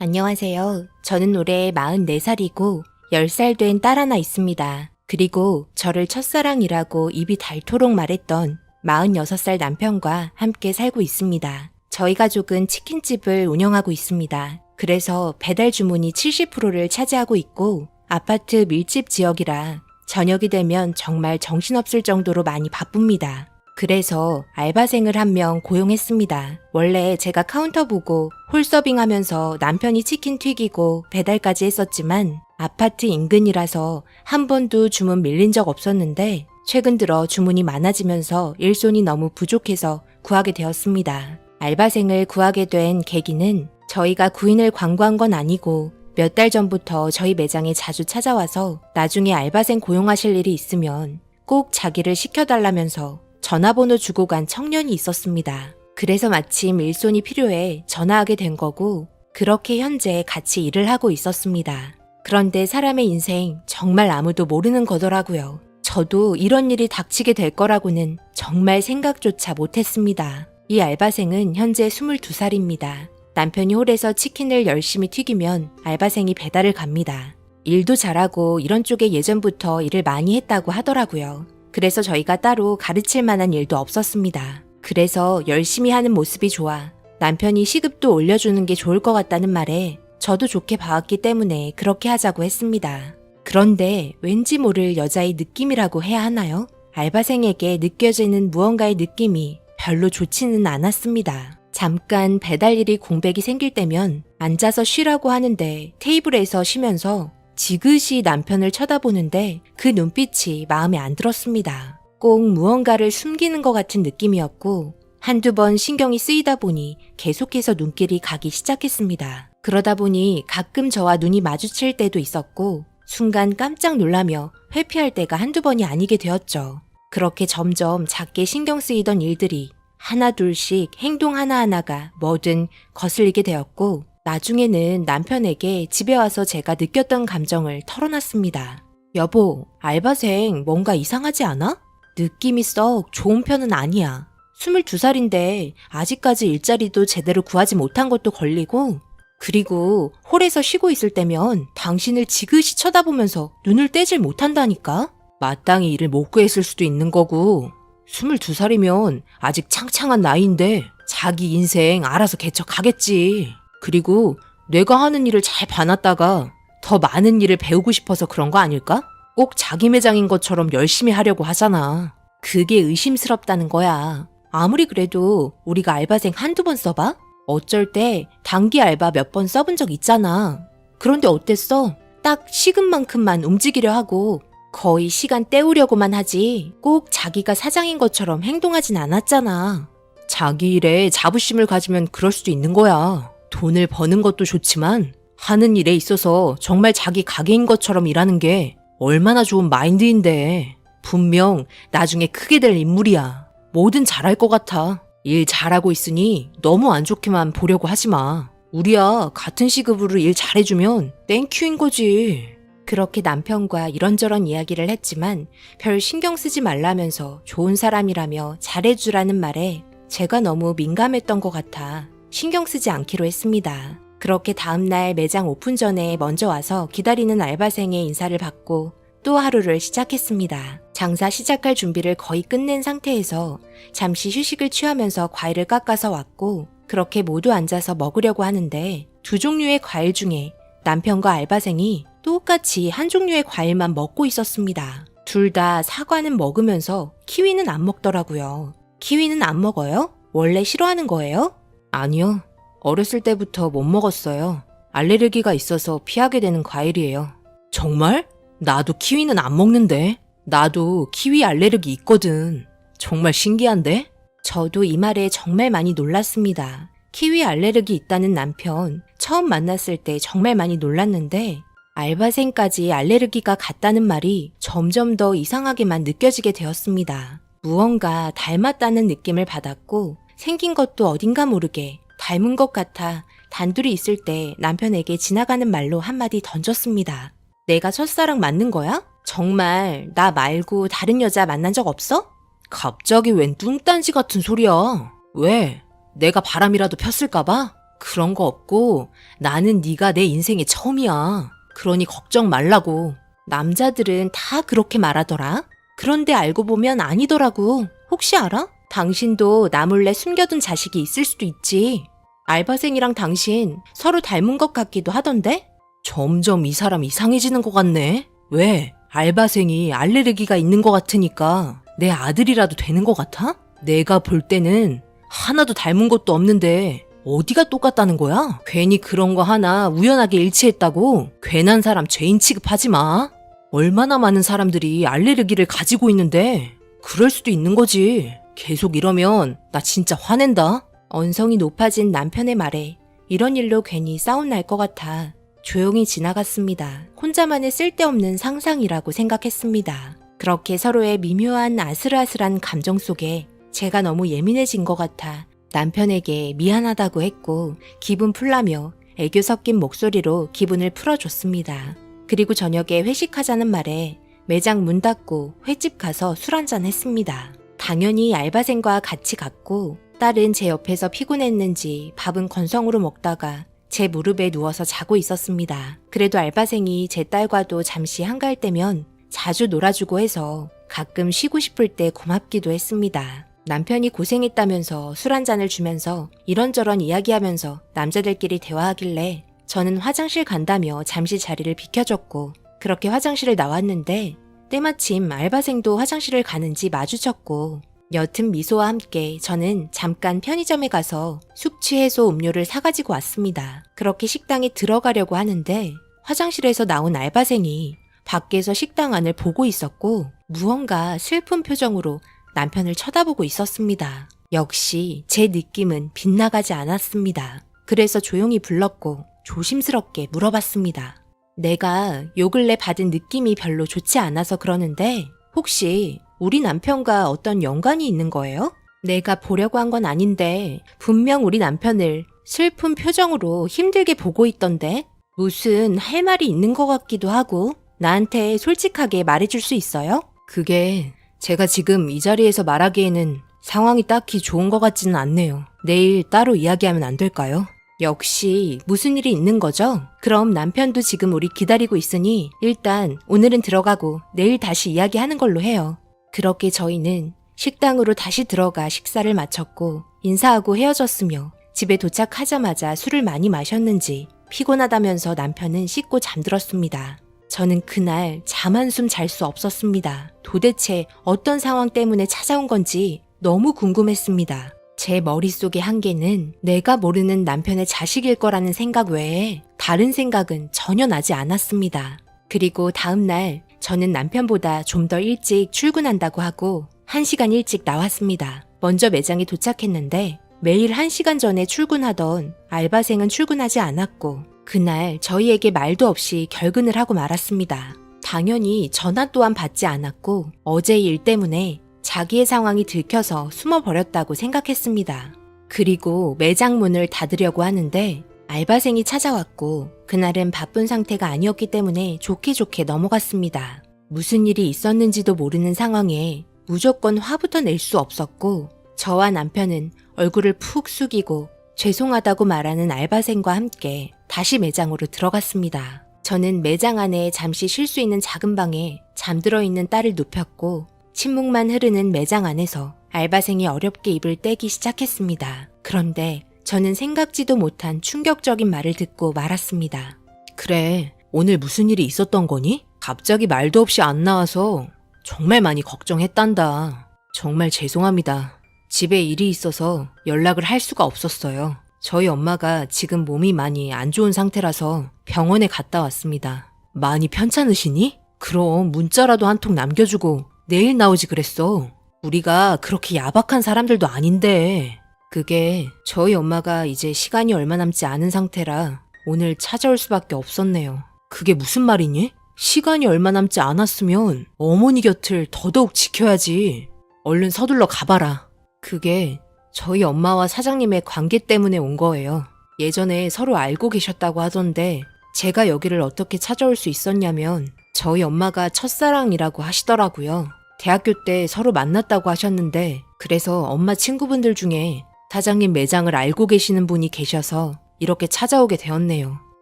안녕하세요. 저는 올해 44살이고 10살 된 딸 하나 있습니다. 그리고 저를 첫사랑이라고 입이 닳도록 말했던 46살 남편과 함께 살고 있습니다. 저희 가족은 치킨집을 운영하고 있습니다. 그래서 배달 주문이 70%를 차지하고 있고 아파트 밀집 지역이라 저녁이 되면 정말 정신없을 정도로 많이 바쁩니다. 그래서 알바생을 한 명 고용했습니다. 원래 제가 카운터 보고 홀서빙하면서 남편이 치킨 튀기고 배달까지 했었지만 아파트 인근이라서 한 번도 주문 밀린 적 없었는데 최근 들어 주문이 많아지면서 일손이 너무 부족해서 구하게 되었습니다. 알바생을 구하게 된 계기는 저희가 구인을 광고한 건 아니고 몇 달 전부터 저희 매장에 자주 찾아와서 나중에 알바생 고용하실 일이 있으면 꼭 자기를 시켜달라면서 전화번호 주고 간 청년이 있었습니다. 그래서 마침 일손이 필요해 전화하게 된 거고 그렇게 현재 같이 일을 하고 있었습니다. 그런데 사람의 인생 정말 아무도 모르는 거더라고요. 저도 이런 일이 닥치게 될 거라고는 정말 생각조차 못했습니다. 이 알바생은 현재 22살입니다. 남편이 홀에서 치킨을 열심히 튀기면 알바생이 배달을 갑니다. 일도 잘하고 이런 쪽에 예전부터 일을 많이 했다고 하더라고요. 그래서 저희가 따로 가르칠 만한 일도 없었습니다. 그래서 열심히 하는 모습이 좋아 남편이 시급도 올려주는 게 좋을 것 같다는 말에 저도 좋게 봐왔기 때문에 그렇게 하자고 했습니다. 그런데 왠지 모를 여자의 느낌이라고 해야 하나요? 알바생에게 느껴지는 무언가의 느낌이 별로 좋지는 않았습니다. 잠깐 배달 일이 공백이 생길 때면 앉아서 쉬라고 하는데 테이블에서 쉬면서 지그시 남편을 쳐다보는데 그 눈빛이 마음에 안 들었습니다. 꼭 무언가를 숨기는 것 같은 느낌이었고 한두 번 신경이 쓰이다 보니 계속해서 눈길이 가기 시작했습니다. 그러다 보니 가끔 저와 눈이 마주칠 때도 있었고 순간 깜짝 놀라며 회피할 때가 한두 번이 아니게 되었죠. 그렇게 점점 작게 신경 쓰이던 일들이 하나 둘씩 행동 하나하나가 뭐든 거슬리게 되었고 나중에는 남편에게 집에 와서 제가 느꼈던 감정을 털어놨습니다. 여보, 알바생 뭔가 이상하지 않아? 느낌이 썩 좋은 편은 아니야. 22살인데 아직까지 일자리도 제대로 구하지 못한 것도 걸리고 그리고 홀에서 쉬고 있을 때면 당신을 지그시 쳐다보면서 눈을 떼질 못한다니까? 마땅히 일을 못 구했을 수도 있는 거고 22살이면 아직 창창한 나이인데 자기 인생 알아서 개척하겠지. 그리고 내가 하는 일을 잘 봐놨다가 더 많은 일을 배우고 싶어서 그런 거 아닐까? 꼭 자기 매장인 것처럼 열심히 하려고 하잖아. 그게 의심스럽다는 거야. 아무리 그래도 우리가 알바생 한두 번 써봐? 어쩔 때 단기 알바 몇 번 써본 적 있잖아. 그런데 어땠어? 딱 시급만큼만 움직이려 하고 거의 시간 때우려고만 하지 꼭 자기가 사장인 것처럼 행동하진 않았잖아. 자기 일에 자부심을 가지면 그럴 수도 있는 거야. 돈을 버는 것도 좋지만 하는 일에 있어서 정말 자기 가게인 것처럼 일하는 게 얼마나 좋은 마인드인데 분명 나중에 크게 될 인물이야. 뭐든 잘할 것 같아. 일 잘하고 있으니 너무 안 좋게만 보려고 하지 마. 우리야 같은 시급으로 일 잘해주면 땡큐인 거지. 그렇게 남편과 이런저런 이야기를 했지만 별 신경 쓰지 말라면서 좋은 사람이라며 잘해주라는 말에 제가 너무 민감했던 것 같아 신경 쓰지 않기로 했습니다. 그렇게 다음날 매장 오픈 전에 먼저 와서 기다리는 알바생의 인사를 받고 또 하루를 시작했습니다. 장사 시작할 준비를 거의 끝낸 상태에서 잠시 휴식을 취하면서 과일을 깎아서 왔고 그렇게 모두 앉아서 먹으려고 하는데 두 종류의 과일 중에 남편과 알바생이 똑같이 한 종류의 과일만 먹고 있었습니다. 둘 다 사과는 먹으면서 키위는 안 먹더라고요. 키위는 안 먹어요? 원래 싫어하는 거예요? 아니요. 어렸을 때부터 못 먹었어요. 알레르기가 있어서 피하게 되는 과일이에요. 정말? 나도 키위는 안 먹는데. 나도 키위 알레르기 있거든. 정말 신기한데? 저도 이 말에 정말 많이 놀랐습니다. 키위 알레르기 있다는 남편 처음 만났을 때 정말 많이 놀랐는데 알바생까지 알레르기가 같다는 말이 점점 더 이상하게만 느껴지게 되었습니다. 무언가 닮았다는 느낌을 받았고 생긴 것도 어딘가 모르게 닮은 것 같아 단둘이 있을 때 남편에게 지나가는 말로 한마디 던졌습니다. 내가 첫사랑 맞는 거야? 정말 나 말고 다른 여자 만난 적 없어? 갑자기 웬 뚱딴지 같은 소리야. 왜? 내가 바람이라도 폈을까봐? 그런 거 없고 나는 네가 내 인생의 처음이야. 그러니 걱정 말라고. 남자들은 다 그렇게 말하더라. 그런데 알고 보면 아니더라고. 혹시 알아? 당신도 나 몰래 숨겨둔 자식이 있을 수도 있지. 알바생이랑 당신 서로 닮은 것 같기도 하던데? 점점 이 사람 이상해지는 것 같네. 왜? 알바생이 알레르기가 있는 것 같으니까 내 아들이라도 되는 것 같아? 내가 볼 때는 하나도 닮은 것도 없는데 어디가 똑같다는 거야? 괜히 그런 거 하나 우연하게 일치했다고 괜한 사람 죄인 취급하지 마. 얼마나 많은 사람들이 알레르기를 가지고 있는데 그럴 수도 있는 거지. 계속 이러면 나 진짜 화낸다. 언성이 높아진 남편의 말에 이런 일로 괜히 싸움 날 것 같아 조용히 지나갔습니다. 혼자만의 쓸데없는 상상이라고 생각했습니다. 그렇게 서로의 미묘한 아슬아슬한 감정 속에 제가 너무 예민해진 것 같아 남편에게 미안하다고 했고 기분 풀라며 애교 섞인 목소리로 기분을 풀어줬습니다. 그리고 저녁에 회식하자는 말에 매장 문 닫고 횟집 가서 술 한잔 했습니다. 당연히 알바생과 같이 갔고 딸은 제 옆에서 피곤했는지 밥은 건성으로 먹다가 제 무릎에 누워서 자고 있었습니다. 그래도 알바생이 제 딸과도 잠시 한가할 때면 자주 놀아주고 해서 가끔 쉬고 싶을 때 고맙기도 했습니다. 남편이 고생했다면서 술 한 잔을 주면서 이런저런 이야기하면서 남자들끼리 대화하길래 저는 화장실 간다며 잠시 자리를 비켜줬고 그렇게 화장실을 나왔는데 때마침 알바생도 화장실을 가는지 마주쳤고 옅은 미소와 함께 저는 잠깐 편의점에 가서 숙취 해소 음료를 사가지고 왔습니다. 그렇게 식당에 들어가려고 하는데 화장실에서 나온 알바생이 밖에서 식당 안을 보고 있었고 무언가 슬픈 표정으로 남편을 쳐다보고 있었습니다. 역시 제 느낌은 빗나가지 않았습니다. 그래서 조용히 불렀고 조심스럽게 물어봤습니다. 내가 요 근래 받은 느낌이 별로 좋지 않아서 그러는데 혹시 우리 남편과 어떤 연관이 있는 거예요? 내가 보려고 한 건 아닌데 분명 우리 남편을 슬픈 표정으로 힘들게 보고 있던데 무슨 할 말이 있는 것 같기도 하고 나한테 솔직하게 말해줄 수 있어요? 그게 제가 지금 이 자리에서 말하기에는 상황이 딱히 좋은 것 같지는 않네요. 내일 따로 이야기하면 안 될까요? 역시 무슨 일이 있는 거죠? 그럼 남편도 지금 우리 기다리고 있으니 일단 오늘은 들어가고 내일 다시 이야기하는 걸로 해요. 그렇게 저희는 식당으로 다시 들어가 식사를 마쳤고 인사하고 헤어졌으며 집에 도착하자마자 술을 많이 마셨는지 피곤하다면서 남편은 씻고 잠들었습니다. 저는 그날 잠 한숨 잘 수 없었습니다. 도대체 어떤 상황 때문에 찾아온 건지 너무 궁금했습니다. 제 머릿속의 한계는 내가 모르는 남편의 자식일 거라는 생각 외에 다른 생각은 전혀 나지 않았습니다. 그리고 다음 날 저는 남편보다 좀 더 일찍 출근한다고 하고 1시간 일찍 나왔습니다. 먼저 매장에 도착했는데 매일 1시간 전에 출근하던 알바생은 출근하지 않았고 그날 저희에게 말도 없이 결근을 하고 말았습니다. 당연히 전화 또한 받지 않았고 어제 일 때문에 자기의 상황이 들켜서 숨어버렸다고 생각했습니다. 그리고 매장 문을 닫으려고 하는데 알바생이 찾아왔고 그날은 바쁜 상태가 아니었기 때문에 좋게 좋게 넘어갔습니다. 무슨 일이 있었는지도 모르는 상황에 무조건 화부터 낼 수 없었고 저와 남편은 얼굴을 푹 숙이고 죄송하다고 말하는 알바생과 함께 다시 매장으로 들어갔습니다. 저는 매장 안에 잠시 쉴 수 있는 작은 방에 잠들어 있는 딸을 눕혔고 침묵만 흐르는 매장 안에서 알바생이 어렵게 입을 떼기 시작했습니다. 그런데 저는 생각지도 못한 충격적인 말을 듣고 말았습니다. 그래, 오늘 무슨 일이 있었던 거니? 갑자기 말도 없이 안 나와서 정말 많이 걱정했단다. 정말 죄송합니다. 집에 일이 있어서 연락을 할 수가 없었어요. 저희 엄마가 지금 몸이 많이 안 좋은 상태라서 병원에 갔다 왔습니다. 많이 편찮으시니? 그럼 문자라도 한 통 남겨주고 내일 나오지 그랬어. 우리가 그렇게 야박한 사람들도 아닌데. 그게 저희 엄마가 이제 시간이 얼마 남지 않은 상태라 오늘 찾아올 수밖에 없었네요. 그게 무슨 말이니? 시간이 얼마 남지 않았으면 어머니 곁을 더더욱 지켜야지. 얼른 서둘러 가봐라. 그게 저희 엄마와 사장님의 관계 때문에 온 거예요. 예전에 서로 알고 계셨다고 하던데 제가 여기를 어떻게 찾아올 수 있었냐면 저희 엄마가 첫사랑이라고 하시더라고요. 대학교 때 서로 만났다고 하셨는데 그래서 엄마 친구분들 중에 사장님 매장을 알고 계시는 분이 계셔서 이렇게 찾아오게 되었네요.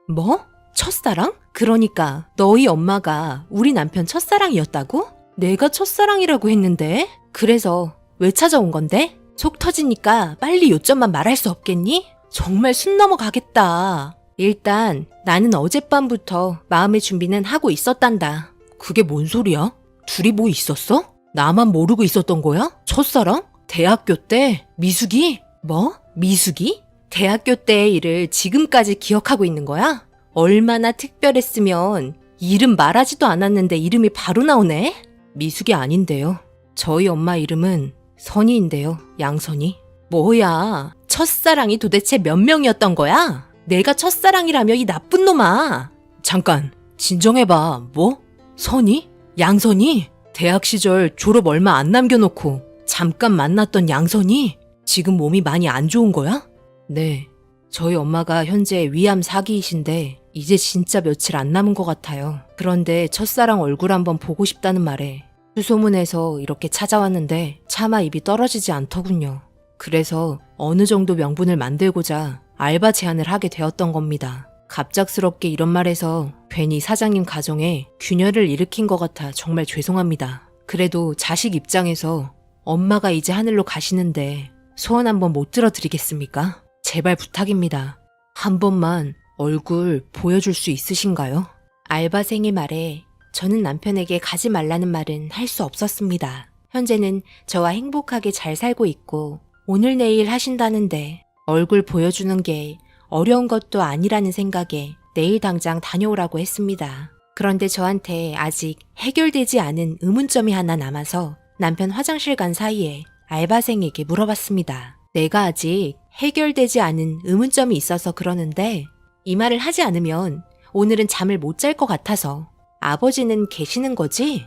뭐? 첫사랑? 그러니까 너희 엄마가 우리 남편 첫사랑이었다고? 내가 첫사랑이라고 했는데? 그래서 왜 찾아온 건데? 속 터지니까 빨리 요점만 말할 수 없겠니? 정말 숨 넘어가겠다. 일단 나는 어젯밤부터 마음의 준비는 하고 있었단다. 그게 뭔 소리야? 둘이 뭐 있었어? 나만 모르고 있었던 거야? 첫사랑? 대학교 때? 미숙이? 뭐? 미숙이? 대학교 때의 일을 지금까지 기억하고 있는 거야? 얼마나 특별했으면 이름 말하지도 않았는데 이름이 바로 나오네? 미숙이 아닌데요. 저희 엄마 이름은 선희인데요. 양선희. 뭐야? 첫사랑이 도대체 몇 명이었던 거야? 내가 첫사랑이라며 이 나쁜 놈아. 잠깐 진정해봐. 뭐? 선희? 양선희? 대학 시절 졸업 얼마 안 남겨놓고 잠깐 만났던 양선희? 지금 몸이 많이 안 좋은 거야? 네. 저희 엄마가 현재 위암 4기이신데 이제 진짜 며칠 안 남은 것 같아요. 그런데 첫사랑 얼굴 한번 보고 싶다는 말에 수소문해서 이렇게 찾아왔는데 차마 입이 떨어지지 않더군요. 그래서 어느 정도 명분을 만들고자 알바 제안을 하게 되었던 겁니다. 갑작스럽게 이런 말해서 괜히 사장님 가정에 균열을 일으킨 것 같아 정말 죄송합니다. 그래도 자식 입장에서 엄마가 이제 하늘로 가시는데 소원 한번 못 들어드리겠습니까? 제발 부탁입니다. 한 번만 얼굴 보여줄 수 있으신가요? 알바생의 말에 저는 남편에게 가지 말라는 말은 할 수 없었습니다. 현재는 저와 행복하게 잘 살고 있고 오늘 내일 하신다는데 얼굴 보여주는 게 어려운 것도 아니라는 생각에 내일 당장 다녀오라고 했습니다. 그런데 저한테 아직 해결되지 않은 의문점이 하나 남아서 남편 화장실 간 사이에 알바생에게 물어봤습니다. 내가 아직 해결되지 않은 의문점이 있어서 그러는데 이 말을 하지 않으면 오늘은 잠을 못 잘 것 같아서 아버지는 계시는 거지?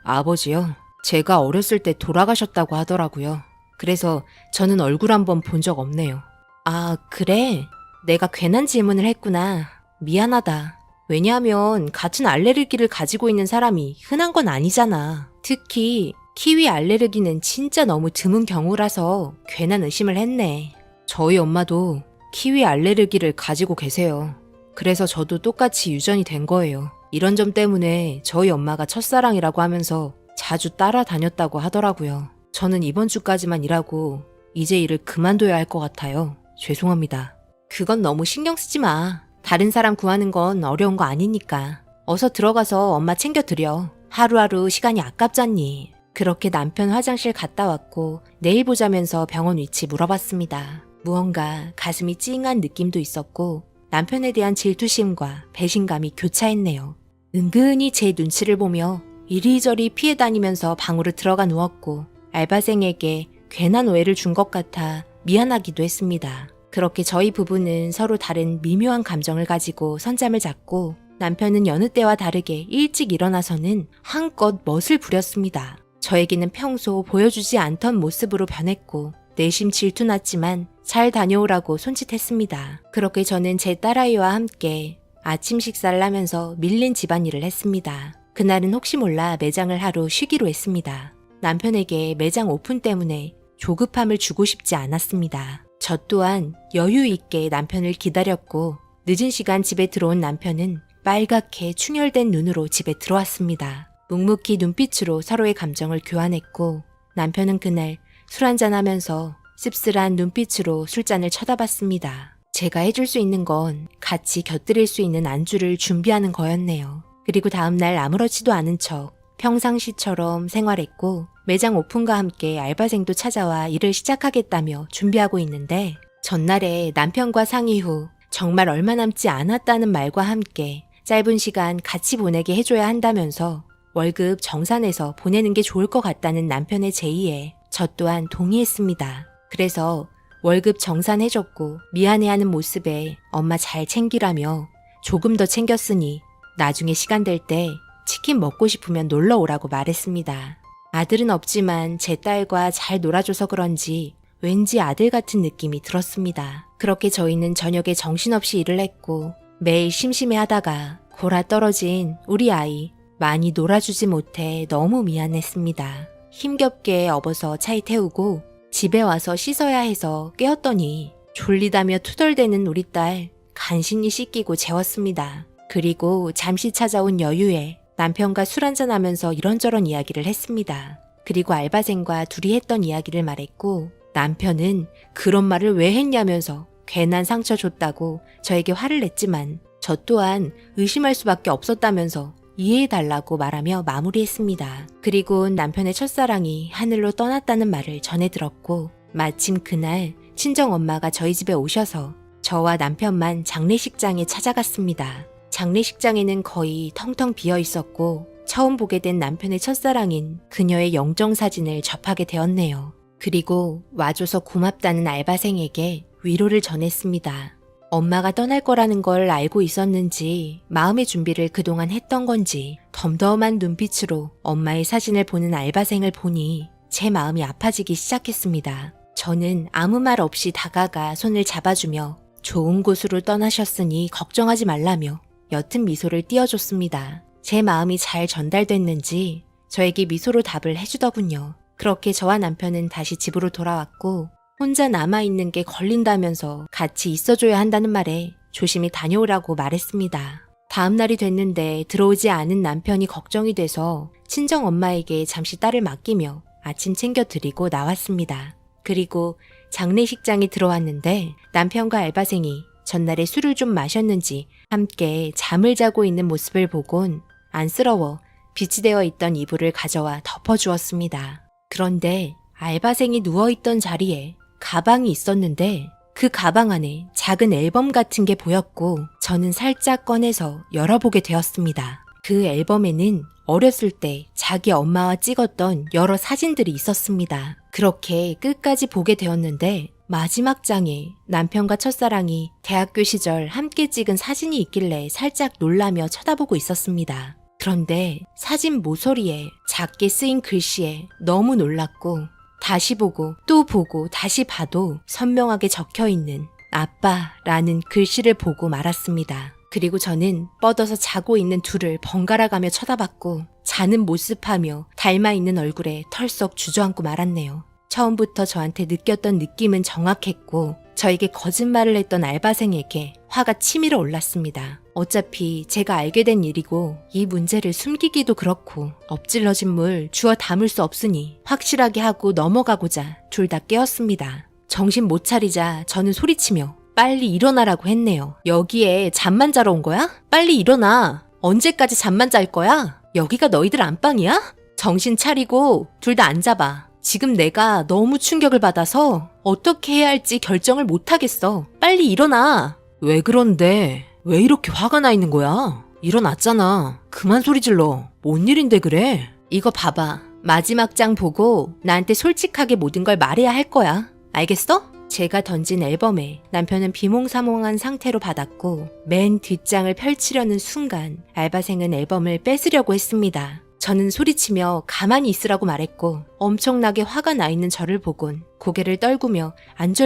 아버지요? 제가 어렸을 때 돌아가셨다고 하더라고요. 그래서 저는 얼굴 한번 본 적 없네요. 아, 그래? 내가 괜한 질문을 했구나. 미안하다. 왜냐하면 같은 알레르기를 가지고 있는 사람이 흔한 건 아니잖아. 특히 키위 알레르기는 진짜 너무 드문 경우라서 괜한 의심을 했네. 저희 엄마도 키위 알레르기를 가지고 계세요. 그래서 저도 똑같이 유전이 된 거예요. 이런 점 때문에 저희 엄마가 첫사랑이라고 하면서 자주 따라다녔다고 하더라고요. 저는 이번 주까지만 일하고 이제 일을 그만둬야 할 것 같아요. 죄송합니다. 그건 너무 신경 쓰지 마. 다른 사람 구하는 건 어려운 거 아니니까. 어서 들어가서 엄마 챙겨드려. 하루하루 시간이 아깝잖니. 그렇게 남편 화장실 갔다 왔고 내일 보자면서 병원 위치 물어봤습니다. 무언가 가슴이 찡한 느낌도 있었고 남편에 대한 질투심과 배신감이 교차했네요. 은근히 제 눈치를 보며 이리저리 피해 다니면서 방으로 들어가 누웠고 알바생에게 괜한 오해를 준 것 같아 미안하기도 했습니다. 그렇게 저희 부부는 서로 다른 미묘한 감정을 가지고 선잠을 잤고 남편은 여느 때와 다르게 일찍 일어나서는 한껏 멋을 부렸습니다. 저에게는 평소 보여주지 않던 모습으로 변했고 내심 질투났지만 잘 다녀오라고 손짓했습니다. 그렇게 저는 제 딸아이와 함께 아침 식사를 하면서 밀린 집안일을 했습니다. 그날은 혹시 몰라 매장을 하루 쉬기로 했습니다. 남편에게 매장 오픈 때문에 조급함을 주고 싶지 않았습니다. 저 또한 여유 있게 남편을 기다렸고 늦은 시간 집에 들어온 남편은 빨갛게 충혈된 눈으로 집에 들어왔습니다. 묵묵히 눈빛으로 서로의 감정을 교환했고 남편은 그날 술 한잔하면서 씁쓸한 눈빛으로 술잔을 쳐다봤습니다. 제가 해줄 수 있는 건 같이 곁들일 수 있는 안주를 준비하는 거였네요. 그리고 다음날 아무렇지도 않은 척 평상시처럼 생활했고 매장 오픈과 함께 알바생도 찾아와 일을 시작하겠다며 준비하고 있는데 전날에 남편과 상의 후 정말 얼마 남지 않았다는 말과 함께 짧은 시간 같이 보내게 해줘야 한다면서 월급 정산해서 보내는 게 좋을 것 같다는 남편의 제의에 저 또한 동의했습니다. 그래서 월급 정산해줬고 미안해하는 모습에 엄마 잘 챙기라며 조금 더 챙겼으니 나중에 시간 될 때 치킨 먹고 싶으면 놀러 오라고 말했습니다. 아들은 없지만 제 딸과 잘 놀아줘서 그런지 왠지 아들 같은 느낌이 들었습니다. 그렇게 저희는 저녁에 정신없이 일을 했고 매일 심심해하다가 골아 떨어진 우리 아이 많이 놀아주지 못해 너무 미안했습니다. 힘겹게 업어서 차에 태우고 집에 와서 씻어야 해서 깨었더니 졸리다며 투덜대는 우리 딸 간신히 씻기고 재웠습니다. 그리고 잠시 찾아온 여유에 남편과 술 한잔하면서 이런저런 이야기를 했습니다. 그리고 알바생과 둘이 했던 이야기를 말했고 남편은 그런 말을 왜 했냐면서 괜한 상처 줬다고 저에게 화를 냈지만 저 또한 의심할 수밖에 없었다면서 이해해달라고 말하며 마무리했습니다. 그리고 남편의 첫사랑이 하늘로 떠났다는 말을 전해 들었고 마침 그날 친정엄마가 저희 집에 오셔서 저와 남편만 장례식장에 찾아갔습니다. 장례식장에는 거의 텅텅 비어 있었고 처음 보게 된 남편의 첫사랑인 그녀의 영정사진을 접하게 되었네요. 그리고 와줘서 고맙다는 알바생에게 위로를 전했습니다. 엄마가 떠날 거라는 걸 알고 있었는지 마음의 준비를 그동안 했던 건지 덤덤한 눈빛으로 엄마의 사진을 보는 알바생을 보니 제 마음이 아파지기 시작했습니다. 저는 아무 말 없이 다가가 손을 잡아주며 좋은 곳으로 떠나셨으니 걱정하지 말라며 옅은 미소를 띄워줬습니다. 제 마음이 잘 전달됐는지 저에게 미소로 답을 해주더군요. 그렇게 저와 남편은 다시 집으로 돌아왔고 혼자 남아있는 게 걸린다면서 같이 있어줘야 한다는 말에 조심히 다녀오라고 말했습니다. 다음 날이 됐는데 들어오지 않은 남편이 걱정이 돼서 친정엄마에게 잠시 딸을 맡기며 아침 챙겨드리고 나왔습니다. 그리고 장례식장에 들어왔는데 남편과 알바생이 전날에 술을 좀 마셨는지 함께 잠을 자고 있는 모습을 보곤 안쓰러워 비치되어 있던 이불을 가져와 덮어주었습니다. 그런데 알바생이 누워있던 자리에 가방이 있었는데 그 가방 안에 작은 앨범 같은 게 보였고 저는 살짝 꺼내서 열어보게 되었습니다. 그 앨범에는 어렸을 때 자기 엄마와 찍었던 여러 사진들이 있었습니다. 그렇게 끝까지 보게 되었는데 마지막 장에 남편과 첫사랑이 대학교 시절 함께 찍은 사진이 있길래 살짝 놀라며 쳐다보고 있었습니다. 그런데 사진 모서리에 작게 쓰인 글씨에 너무 놀랐고 다시 보고 또 보고 다시 봐도 선명하게 적혀있는 아빠라는 글씨를 보고 말았습니다. 그리고 저는 뻗어서 자고 있는 둘을 번갈아가며 쳐다봤고 자는 모습하며 닮아있는 얼굴에 털썩 주저앉고 말았네요. 처음부터 저한테 느꼈던 느낌은 정확했고 저에게 거짓말을 했던 알바생에게 화가 치밀어 올랐습니다. 어차피 제가 알게 된 일이고 이 문제를 숨기기도 그렇고 엎질러진 물 주워 담을 수 없으니 확실하게 하고 넘어가고자 둘 다 깨었습니다. 정신 못 차리자 저는 소리치며 빨리 일어나라고 했네요. 여기에 잠만 자러 온 거야? 빨리 일어나. 언제까지 잠만 잘 거야? 여기가 너희들 안방이야? 정신 차리고 둘 다 앉아봐. 지금 내가 너무 충격을 받아서 어떻게 해야 할지 결정을 못 하겠어. 빨리 일어나. 왜 그런데? 왜 이렇게 화가 나 있는 거야? 일어났잖아. 그만 소리 질러. 뭔 일인데 그래? 이거 봐봐. 마지막 장 보고 나한테 솔직하게 모든 걸 말해야 할 거야. 알겠어? 제가 던진 앨범에 남편은 비몽사몽한 상태로 받았고 맨 뒷장을 펼치려는 순간 알바생은 앨범을 뺏으려고 했습니다. 저는 소리치며 가만히 있으라고 말했고 엄청나게 화가 나 있는 저를 보곤 고개를 떨구며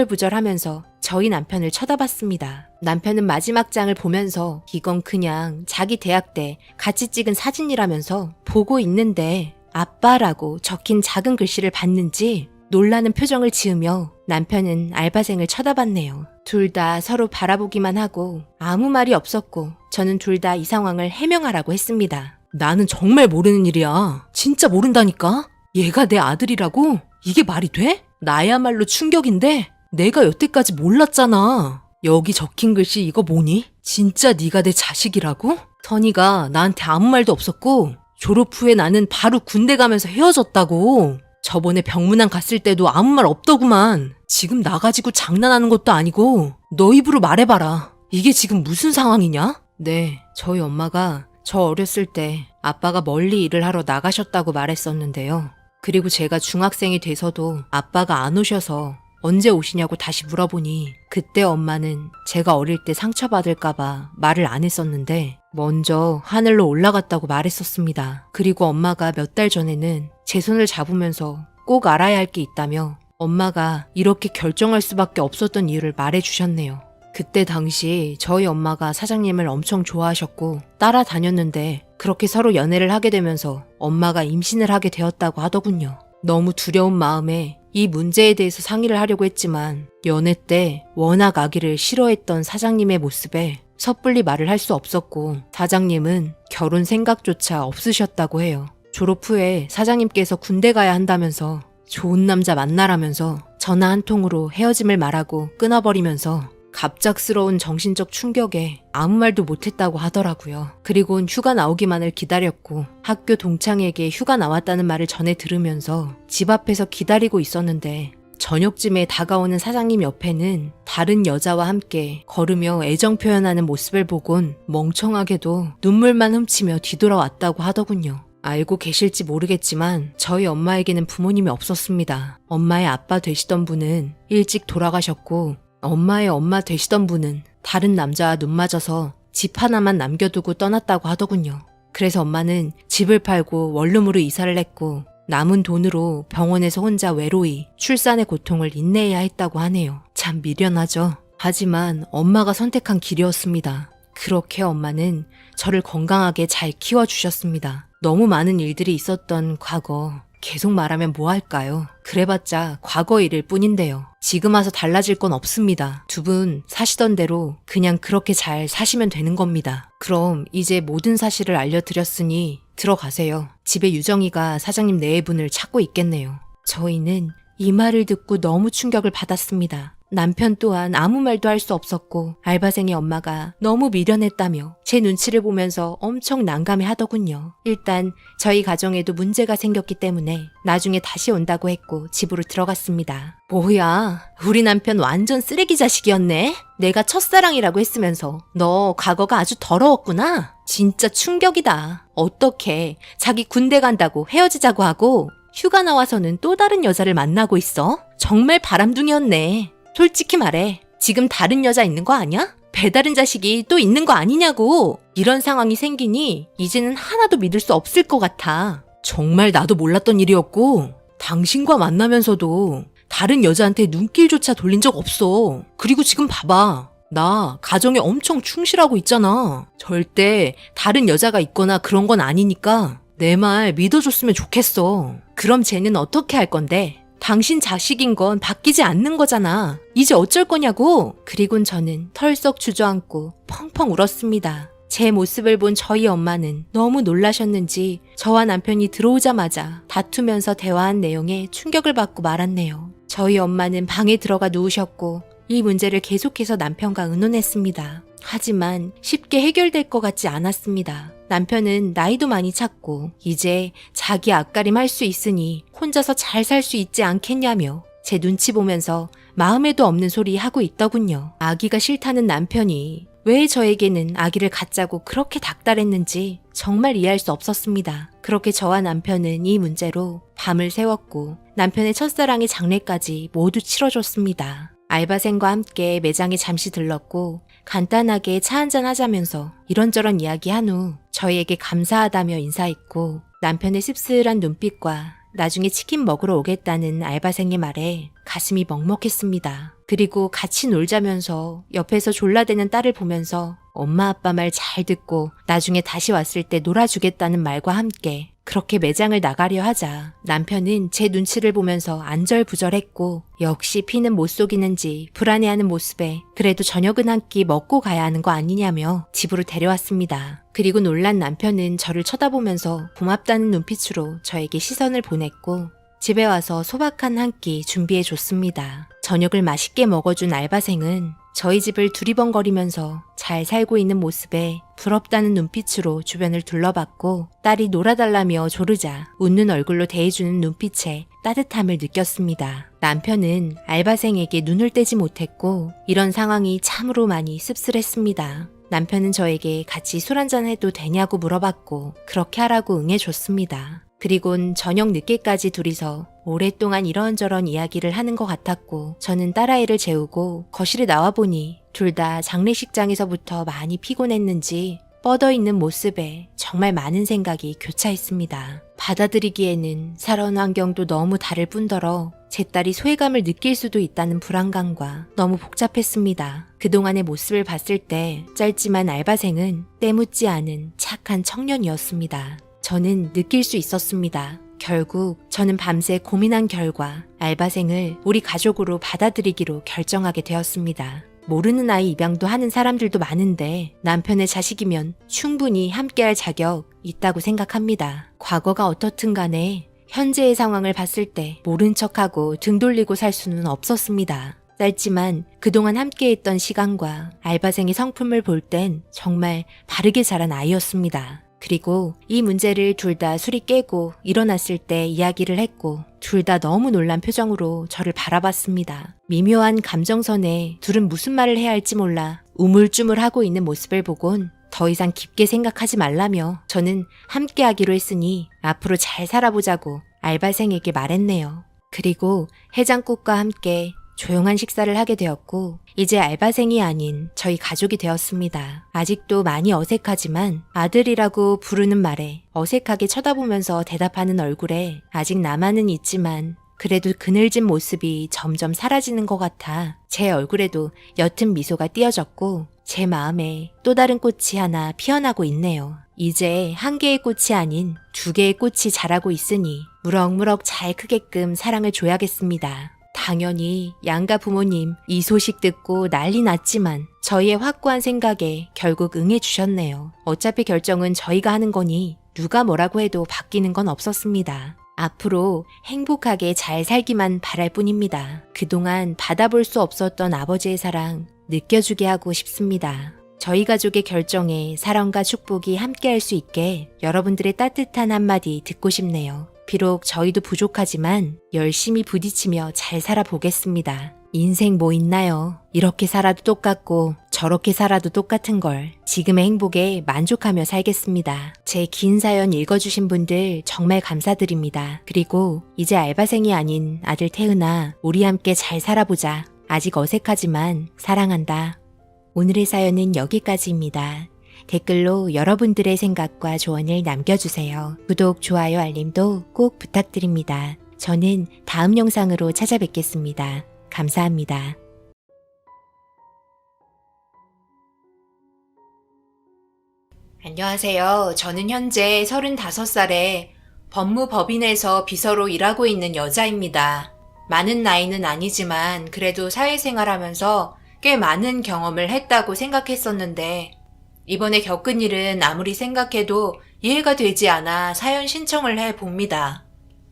안절부절하면서 저희 남편을 쳐다봤습니다. 남편은 마지막 장을 보면서 이건 그냥 자기 대학 때 같이 찍은 사진이라면서 보고 있는데 아빠라고 적힌 작은 글씨를 봤는지 놀라는 표정을 지으며 남편은 알바생을 쳐다봤네요. 둘 다 서로 바라보기만 하고 아무 말이 없었고 저는 둘 다 이 상황을 해명하라고 했습니다. 나는 정말 모르는 일이야. 진짜 모른다니까? 얘가 내 아들이라고? 이게 말이 돼? 나야말로 충격인데 내가 여태까지 몰랐잖아. 여기 적힌 글씨 이거 뭐니? 진짜 네가 내 자식이라고? 선이가 나한테 아무 말도 없었고 졸업 후에 나는 바로 군대 가면서 헤어졌다고. 저번에 병문안 갔을 때도 아무 말 없더구만. 지금 나 가지고 장난하는 것도 아니고 너 입으로 말해봐라. 이게 지금 무슨 상황이냐? 네, 저희 엄마가 저 어렸을 때 아빠가 멀리 일을 하러 나가셨다고 말했었는데요. 그리고 제가 중학생이 돼서도 아빠가 안 오셔서 언제 오시냐고 다시 물어보니 그때 엄마는 제가 어릴 때 상처받을까봐 말을 안 했었는데 먼저 하늘로 올라갔다고 말했었습니다. 그리고 엄마가 몇 달 전에는 제 손을 잡으면서 꼭 알아야 할 게 있다며 엄마가 이렇게 결정할 수밖에 없었던 이유를 말해주셨네요. 그때 당시 저희 엄마가 사장님을 엄청 좋아하셨고 따라다녔는데 그렇게 서로 연애를 하게 되면서 엄마가 임신을 하게 되었다고 하더군요. 너무 두려운 마음에 이 문제에 대해서 상의를 하려고 했지만 연애 때 워낙 아기를 싫어했던 사장님의 모습에 섣불리 말을 할 수 없었고 사장님은 결혼 생각조차 없으셨다고 해요. 졸업 후에 사장님께서 군대 가야 한다면서 좋은 남자 만나라면서 전화 한 통으로 헤어짐을 말하고 끊어버리면서 갑작스러운 정신적 충격에 아무 말도 못했다고 하더라고요. 그리곤 휴가 나오기만을 기다렸고 학교 동창에게 휴가 나왔다는 말을 전해 들으면서 집 앞에서 기다리고 있었는데 저녁쯤에 다가오는 사장님 옆에는 다른 여자와 함께 걸으며 애정 표현하는 모습을 보곤 멍청하게도 눈물만 훔치며 뒤돌아왔다고 하더군요. 알고 계실지 모르겠지만 저희 엄마에게는 부모님이 없었습니다. 엄마의 아빠 되시던 분은 일찍 돌아가셨고 엄마의 엄마 되시던 분은 다른 남자와 눈 맞아서 집 하나만 남겨두고 떠났다고 하더군요. 그래서 엄마는 집을 팔고 원룸으로 이사를 했고 남은 돈으로 병원에서 혼자 외로이 출산의 고통을 인내해야 했다고 하네요. 참 미련하죠. 하지만 엄마가 선택한 길이었습니다. 그렇게 엄마는 저를 건강하게 잘 키워주셨습니다. 너무 많은 일들이 있었던 과거, 계속 말하면 뭐 할까요? 그래봤자 과거 일일 뿐인데요. 지금 와서 달라질 건 없습니다. 두 분 사시던 대로 그냥 그렇게 잘 사시면 되는 겁니다. 그럼 이제 모든 사실을 알려드렸으니 들어가세요. 집에 유정이가 사장님 내외분을 찾고 있겠네요. 저희는 이 말을 듣고 너무 충격을 받았습니다. 남편 또한 아무 말도 할 수 없었고 알바생의 엄마가 너무 미련했다며 제 눈치를 보면서 엄청 난감해 하더군요. 일단 저희 가정에도 문제가 생겼기 때문에 나중에 다시 온다고 했고 집으로 들어갔습니다. 뭐야, 우리 남편 완전 쓰레기 자식이었네? 내가 첫사랑이라고 했으면서 너 과거가 아주 더러웠구나? 진짜 충격이다. 어떻게 자기 군대 간다고 헤어지자고 하고 휴가 나와서는 또 다른 여자를 만나고 있어? 정말 바람둥이였네. 솔직히 말해, 지금 다른 여자 있는 거 아니야? 배다른 자식이 또 있는 거 아니냐고. 이런 상황이 생기니 이제는 하나도 믿을 수 없을 것 같아. 정말 나도 몰랐던 일이었고 당신과 만나면서도 다른 여자한테 눈길조차 돌린 적 없어. 그리고 지금 봐봐. 나 가정에 엄청 충실하고 있잖아. 절대 다른 여자가 있거나 그런 건 아니니까 내 말 믿어줬으면 좋겠어. 그럼 쟤는 어떻게 할 건데? 당신 자식인 건 바뀌지 않는 거잖아. 이제 어쩔 거냐고. 그리곤 저는 털썩 주저앉고 펑펑 울었습니다. 제 모습을 본 저희 엄마는 너무 놀라셨는지 저와 남편이 들어오자마자 다투면서 대화한 내용에 충격을 받고 말았네요. 저희 엄마는 방에 들어가 누우셨고 이 문제를 계속해서 남편과 의논했습니다. 하지만 쉽게 해결될 것 같지 않았습니다. 남편은 나이도 많이 찼고 이제 자기 앞가림 할 수 있으니 혼자서 잘 살 수 있지 않겠냐며 제 눈치 보면서 마음에도 없는 소리 하고 있더군요. 아기가 싫다는 남편이 왜 저에게는 아기를 갖자고 그렇게 닥달했는지 정말 이해할 수 없었습니다. 그렇게 저와 남편은 이 문제로 밤을 새웠고 남편의 첫사랑의 장례까지 모두 치러줬습니다. 알바생과 함께 매장에 잠시 들렀고 간단하게 차 한잔 하자면서 이런저런 이야기한 후 저희에게 감사하다며 인사했고 남편의 씁쓸한 눈빛과 나중에 치킨 먹으러 오겠다는 알바생의 말에 가슴이 먹먹했습니다. 그리고 같이 놀자면서 옆에서 졸라대는 딸을 보면서 엄마 아빠 말 잘 듣고 나중에 다시 왔을 때 놀아주겠다는 말과 함께 그렇게 매장을 나가려 하자 남편은 제 눈치를 보면서 안절부절했고 역시 피는 못 속이는지 불안해하는 모습에 그래도 저녁은 한 끼 먹고 가야 하는 거 아니냐며 집으로 데려왔습니다. 그리고 놀란 남편은 저를 쳐다보면서 고맙다는 눈빛으로 저에게 시선을 보냈고 집에 와서 소박한 한 끼 준비해 줬습니다. 저녁을 맛있게 먹어준 알바생은 저희 집을 두리번거리면서 잘 살고 있는 모습에 부럽다는 눈빛으로 주변을 둘러봤고 딸이 놀아달라며 조르자 웃는 얼굴로 대해주는 눈빛에 따뜻함을 느꼈습니다. 남편은 알바생에게 눈을 떼지 못했고 이런 상황이 참으로 많이 씁쓸했습니다. 남편은 저에게 같이 술 한잔 해도 되냐고 물어봤고 그렇게 하라고 응해줬습니다. 그리곤 저녁 늦게까지 둘이서 오랫동안 이런저런 이야기를 하는 것 같았고 저는 딸아이를 재우고 거실에 나와보니 둘 다 장례식장에서부터 많이 피곤했는지 뻗어있는 모습에 정말 많은 생각이 교차했습니다. 받아들이기에는 살아온 환경도 너무 다를 뿐더러 제 딸이 소외감을 느낄 수도 있다는 불안감과 너무 복잡했습니다. 그동안의 모습을 봤을 때 짧지만 알바생은 때묻지 않은 착한 청년이었습니다. 저는 느낄 수 있었습니다. 결국 저는 밤새 고민한 결과 알바생을 우리 가족으로 받아들이기로 결정하게 되었습니다. 모르는 아이 입양도 하는 사람들도 많은데 남편의 자식이면 충분히 함께할 자격 있다고 생각합니다. 과거가 어떻든 간에 현재의 상황을 봤을 때 모른 척하고 등 돌리고 살 수는 없었습니다. 짧지만 그동안 함께했던 시간과 알바생의 성품을 볼 땐 정말 바르게 자란 아이였습니다. 그리고 이 문제를 둘 다 술이 깨고 일어났을 때 이야기를 했고 둘 다 너무 놀란 표정으로 저를 바라봤습니다. 미묘한 감정선에 둘은 무슨 말을 해야 할지 몰라 우물쭈물하고 있는 모습을 보곤 더 이상 깊게 생각하지 말라며 저는 함께하기로 했으니 앞으로 잘 살아보자고 알바생에게 말했네요. 그리고 해장국과 함께 조용한 식사를 하게 되었고 이제 알바생이 아닌 저희 가족이 되었습니다. 아직도 많이 어색하지만 아들이라고 부르는 말에 어색하게 쳐다보면서 대답하는 얼굴에 아직 남아는 있지만 그래도 그늘진 모습이 점점 사라지는 것 같아 제 얼굴에도 옅은 미소가 띄어졌고 제 마음에 또 다른 꽃이 하나 피어나고 있네요. 이제 한 개의 꽃이 아닌 두 개의 꽃이 자라고 있으니 무럭무럭 잘 크게끔 사랑을 줘야겠습니다. 당연히 양가 부모님 이 소식 듣고 난리 났지만 저희의 확고한 생각에 결국 응해주셨네요. 어차피 결정은 저희가 하는 거니 누가 뭐라고 해도 바뀌는 건 없었습니다. 앞으로 행복하게 잘 살기만 바랄 뿐입니다. 그동안 받아볼 수 없었던 아버지의 사랑 느껴주게 하고 싶습니다. 저희 가족의 결정에 사랑과 축복이 함께할 수 있게 여러분들의 따뜻한 한마디 듣고 싶네요. 비록 저희도 부족하지만 열심히 부딪히며 잘 살아보겠습니다. 인생 뭐 있나요? 이렇게 살아도 똑같고 저렇게 살아도 똑같은 걸 지금의 행복에 만족하며 살겠습니다. 제 긴 사연 읽어주신 분들 정말 감사드립니다. 그리고 이제 알바생이 아닌 아들 태은아, 우리 함께 잘 살아보자. 아직 어색하지만 사랑한다. 오늘의 사연은 여기까지입니다. 댓글로 여러분들의 생각과 조언을 남겨주세요. 구독, 좋아요, 알림도 꼭 부탁드립니다. 저는 다음 영상으로 찾아뵙겠습니다. 감사합니다. 안녕하세요. 저는 현재 35살에 법무법인에서 비서로 일하고 있는 여자입니다. 많은 나이는 아니지만 그래도 사회생활하면서 꽤 많은 경험을 했다고 생각했었는데 이번에 겪은 일은 아무리 생각해도 이해가 되지 않아 사연 신청을 해봅니다.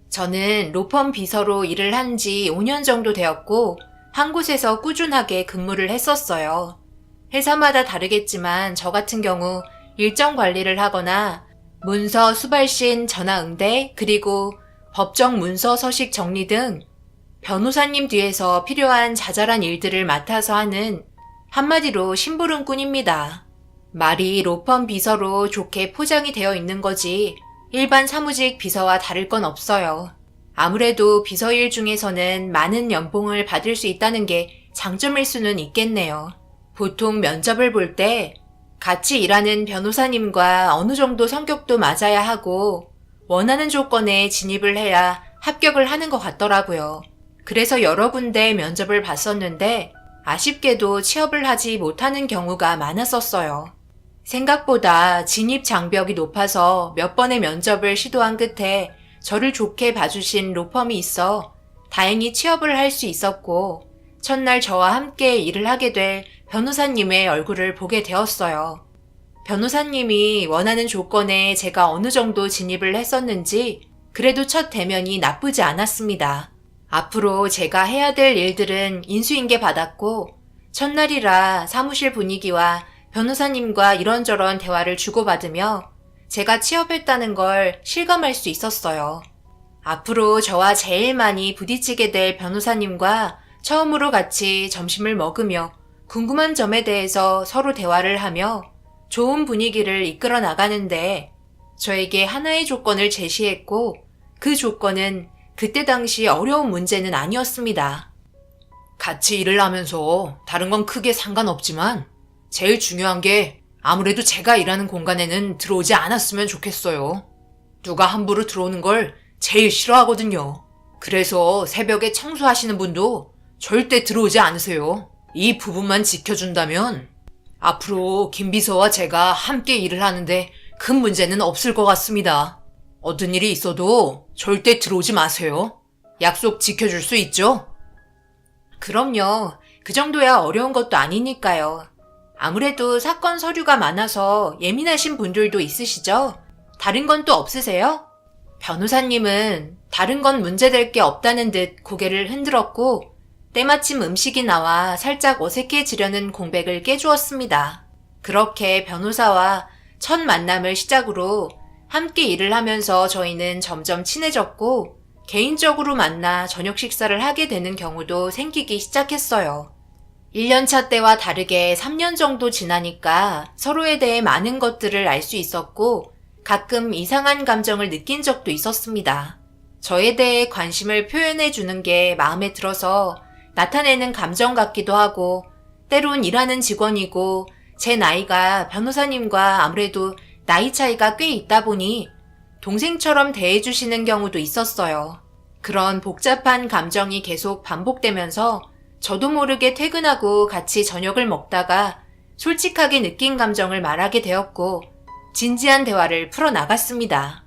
저는 로펌 비서로 일을 한 지 5년 정도 되었고 한 곳에서 꾸준하게 근무를 했었어요. 회사마다 다르겠지만 저 같은 경우 일정 관리를 하거나 문서 수발신 전화 응대 그리고 법정 문서 서식 정리 등 변호사님 뒤에서 필요한 자잘한 일들을 맡아서 하는 한마디로 심부름꾼입니다. 말이 로펌 비서로 좋게 포장이 되어 있는 거지 일반 사무직 비서와 다를 건 없어요. 아무래도 비서일 중에서는 많은 연봉을 받을 수 있다는 게 장점일 수는 있겠네요. 보통 면접을 볼 때 같이 일하는 변호사님과 어느 정도 성격도 맞아야 하고 원하는 조건에 진입을 해야 합격을 하는 것 같더라고요. 그래서 여러 군데 면접을 봤었는데 아쉽게도 취업을 하지 못하는 경우가 많았었어요. 생각보다 진입 장벽이 높아서 몇 번의 면접을 시도한 끝에 저를 좋게 봐주신 로펌이 있어 다행히 취업을 할 수 있었고 첫날 저와 함께 일을 하게 될 변호사님의 얼굴을 보게 되었어요. 변호사님이 원하는 조건에 제가 어느 정도 진입을 했었는지 그래도 첫 대면이 나쁘지 않았습니다. 앞으로 제가 해야 될 일들은 인수인계 받았고 첫날이라 사무실 분위기와 변호사님과 이런저런 대화를 주고받으며 제가 취업했다는 걸 실감할 수 있었어요. 앞으로 저와 제일 많이 부딪히게 될 변호사님과 처음으로 같이 점심을 먹으며 궁금한 점에 대해서 서로 대화를 하며 좋은 분위기를 이끌어 나가는데 저에게 하나의 조건을 제시했고 그 조건은 그때 당시 어려운 문제는 아니었습니다. 같이 일을 하면서 다른 건 크게 상관없지만 제일 중요한 게 아무래도 제가 일하는 공간에는 들어오지 않았으면 좋겠어요. 누가 함부로 들어오는 걸 제일 싫어하거든요. 그래서 새벽에 청소하시는 분도 절대 들어오지 않으세요. 이 부분만 지켜준다면 앞으로 김 비서와 제가 함께 일을 하는데 큰 문제는 없을 것 같습니다. 어떤 일이 있어도 절대 들어오지 마세요. 약속 지켜줄 수 있죠? 그럼요. 그 정도야 어려운 것도 아니니까요. 아무래도 사건 서류가 많아서 예민하신 분들도 있으시죠? 다른 건 또 없으세요? 변호사님은 다른 건 문제될 게 없다는 듯 고개를 흔들었고 때마침 음식이 나와 살짝 어색해지려는 공백을 깨주었습니다. 그렇게 변호사와 첫 만남을 시작으로 함께 일을 하면서 저희는 점점 친해졌고 개인적으로 만나 저녁 식사를 하게 되는 경우도 생기기 시작했어요. 1년차 때와 다르게 3년 정도 지나니까 서로에 대해 많은 것들을 알 수 있었고 가끔 이상한 감정을 느낀 적도 있었습니다. 저에 대해 관심을 표현해 주는 게 마음에 들어서 나타내는 감정 같기도 하고 때론 일하는 직원이고 제 나이가 변호사님과 아무래도 나이 차이가 꽤 있다 보니 동생처럼 대해주시는 경우도 있었어요. 그런 복잡한 감정이 계속 반복되면서 저도 모르게 퇴근하고 같이 저녁을 먹다가 솔직하게 느낀 감정을 말하게 되었고 진지한 대화를 풀어나갔습니다.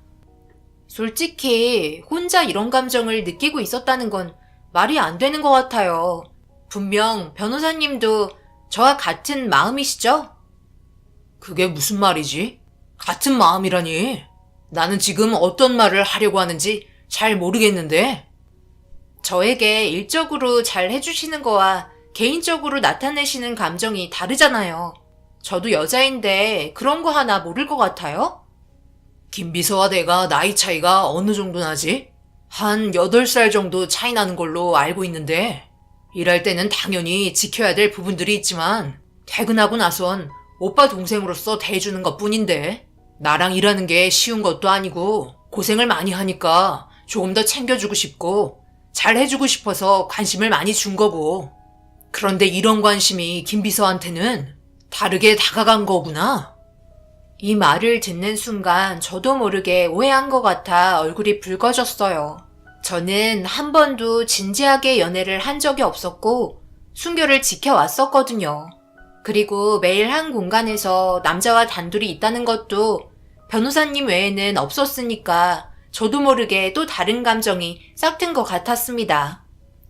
솔직히 혼자 이런 감정을 느끼고 있었다는 건 말이 안 되는 것 같아요. 분명 변호사님도 저와 같은 마음이시죠? 그게 무슨 말이지? 같은 마음이라니? 나는 지금 어떤 말을 하려고 하는지 잘 모르겠는데? 저에게 일적으로 잘 해주시는 거와 개인적으로 나타내시는 감정이 다르잖아요. 저도 여자인데 그런 거 하나 모를 것 같아요? 김 비서와 내가 나이 차이가 어느 정도 나지? 한 8살 정도 차이 나는 걸로 알고 있는데 일할 때는 당연히 지켜야 될 부분들이 있지만 퇴근하고 나선 오빠 동생으로서 대해주는 것 뿐인데 나랑 일하는 게 쉬운 것도 아니고 고생을 많이 하니까 조금 더 챙겨주고 싶고 잘 해주고 싶어서 관심을 많이 준 거고 그런데 이런 관심이 김 비서한테는 다르게 다가간 거구나. 이 말을 듣는 순간 저도 모르게 오해한 것 같아 얼굴이 붉어졌어요. 저는 한 번도 진지하게 연애를 한 적이 없었고 순결을 지켜왔었거든요. 그리고 매일 한 공간에서 남자와 단둘이 있다는 것도 변호사님 외에는 없었으니까 저도 모르게 또 다른 감정이 싹튼 것 같았습니다.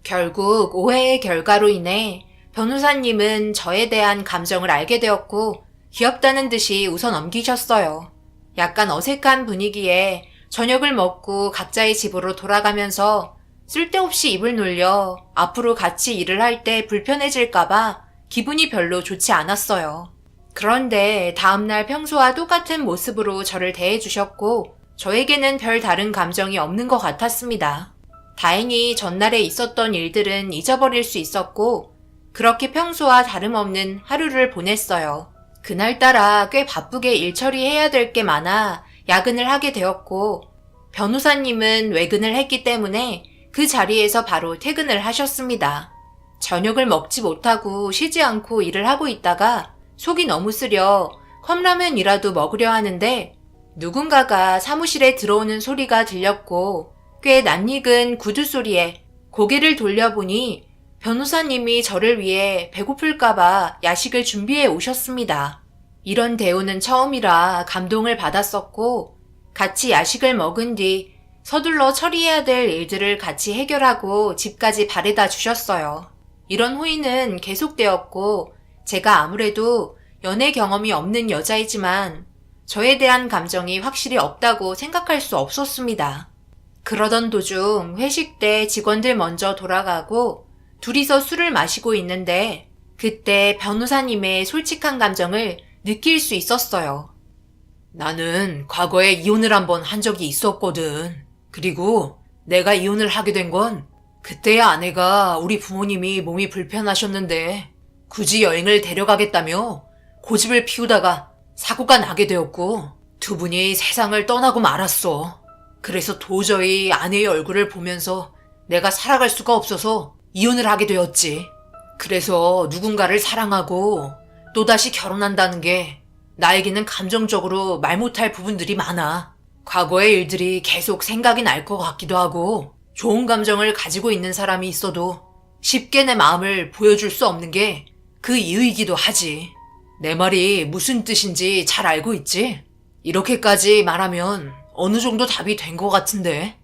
결국 오해의 결과로 인해 변호사님은 저에 대한 감정을 알게 되었고 귀엽다는 듯이 웃어 넘기셨어요. 약간 어색한 분위기에 저녁을 먹고 각자의 집으로 돌아가면서 쓸데없이 입을 놀려 앞으로 같이 일을 할 때 불편해질까봐 기분이 별로 좋지 않았어요. 그런데 다음날 평소와 똑같은 모습으로 저를 대해주셨고 저에게는 별 다른 감정이 없는 것 같았습니다. 다행히 전날에 있었던 일들은 잊어버릴 수 있었고 그렇게 평소와 다름없는 하루를 보냈어요. 그날따라 꽤 바쁘게 일 처리해야 될 게 많아 야근을 하게 되었고 변호사님은 외근을 했기 때문에 그 자리에서 바로 퇴근을 하셨습니다. 저녁을 먹지 못하고 쉬지 않고 일을 하고 있다가 속이 너무 쓰려 컵라면이라도 먹으려 하는데 누군가가 사무실에 들어오는 소리가 들렸고 꽤 낯익은 구두 소리에 고개를 돌려보니 변호사님이 저를 위해 배고플까봐 야식을 준비해 오셨습니다. 이런 대우는 처음이라 감동을 받았었고 같이 야식을 먹은 뒤 서둘러 처리해야 될 일들을 같이 해결하고 집까지 바래다 주셨어요. 이런 후위는 계속되었고 제가 아무래도 연애 경험이 없는 여자이지만 저에 대한 감정이 확실히 없다고 생각할 수 없었습니다. 그러던 도중 회식 때 직원들 먼저 돌아가고 둘이서 술을 마시고 있는데 그때 변호사님의 솔직한 감정을 느낄 수 있었어요. 나는 과거에 이혼을 한번 한 적이 있었거든. 그리고 내가 이혼을 하게 된 건 그때야 아내가 우리 부모님이 몸이 불편하셨는데 굳이 여행을 데려가겠다며 고집을 피우다가 사고가 나게 되었고 두 분이 세상을 떠나고 말았어. 그래서 도저히 아내의 얼굴을 보면서 내가 살아갈 수가 없어서 이혼을 하게 되었지. 그래서 누군가를 사랑하고 또다시 결혼한다는 게 나에게는 감정적으로 말 못할 부분들이 많아. 과거의 일들이 계속 생각이 날 것 같기도 하고 좋은 감정을 가지고 있는 사람이 있어도 쉽게 내 마음을 보여줄 수 없는 게 그 이유이기도 하지. 내 말이 무슨 뜻인지 잘 알고 있지? 이렇게까지 말하면 어느 정도 답이 된 것 같은데.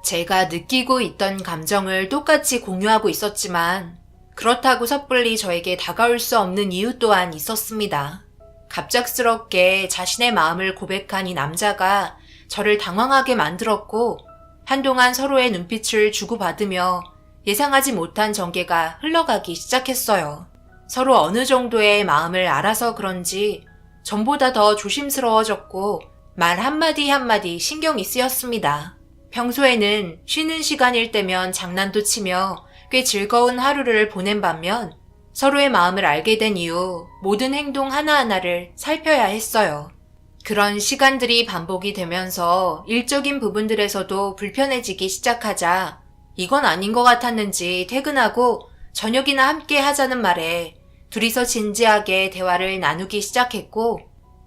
제가 느끼고 있던 감정을 똑같이 공유하고 있었지만 그렇다고 섣불리 저에게 다가올 수 없는 이유 또한 있었습니다. 갑작스럽게 자신의 마음을 고백한 이 남자가 저를 당황하게 만들었고 한동안 서로의 눈빛을 주고받으며 예상하지 못한 전개가 흘러가기 시작했어요. 서로 어느 정도의 마음을 알아서 그런지 전보다 더 조심스러워졌고 말 한마디 한마디 신경이 쓰였습니다. 평소에는 쉬는 시간일 때면 장난도 치며 꽤 즐거운 하루를 보낸 반면 서로의 마음을 알게 된 이후 모든 행동 하나하나를 살펴야 했어요. 그런 시간들이 반복이 되면서 일적인 부분들에서도 불편해지기 시작하자 이건 아닌 것 같았는지 퇴근하고 저녁이나 함께 하자는 말에 둘이서 진지하게 대화를 나누기 시작했고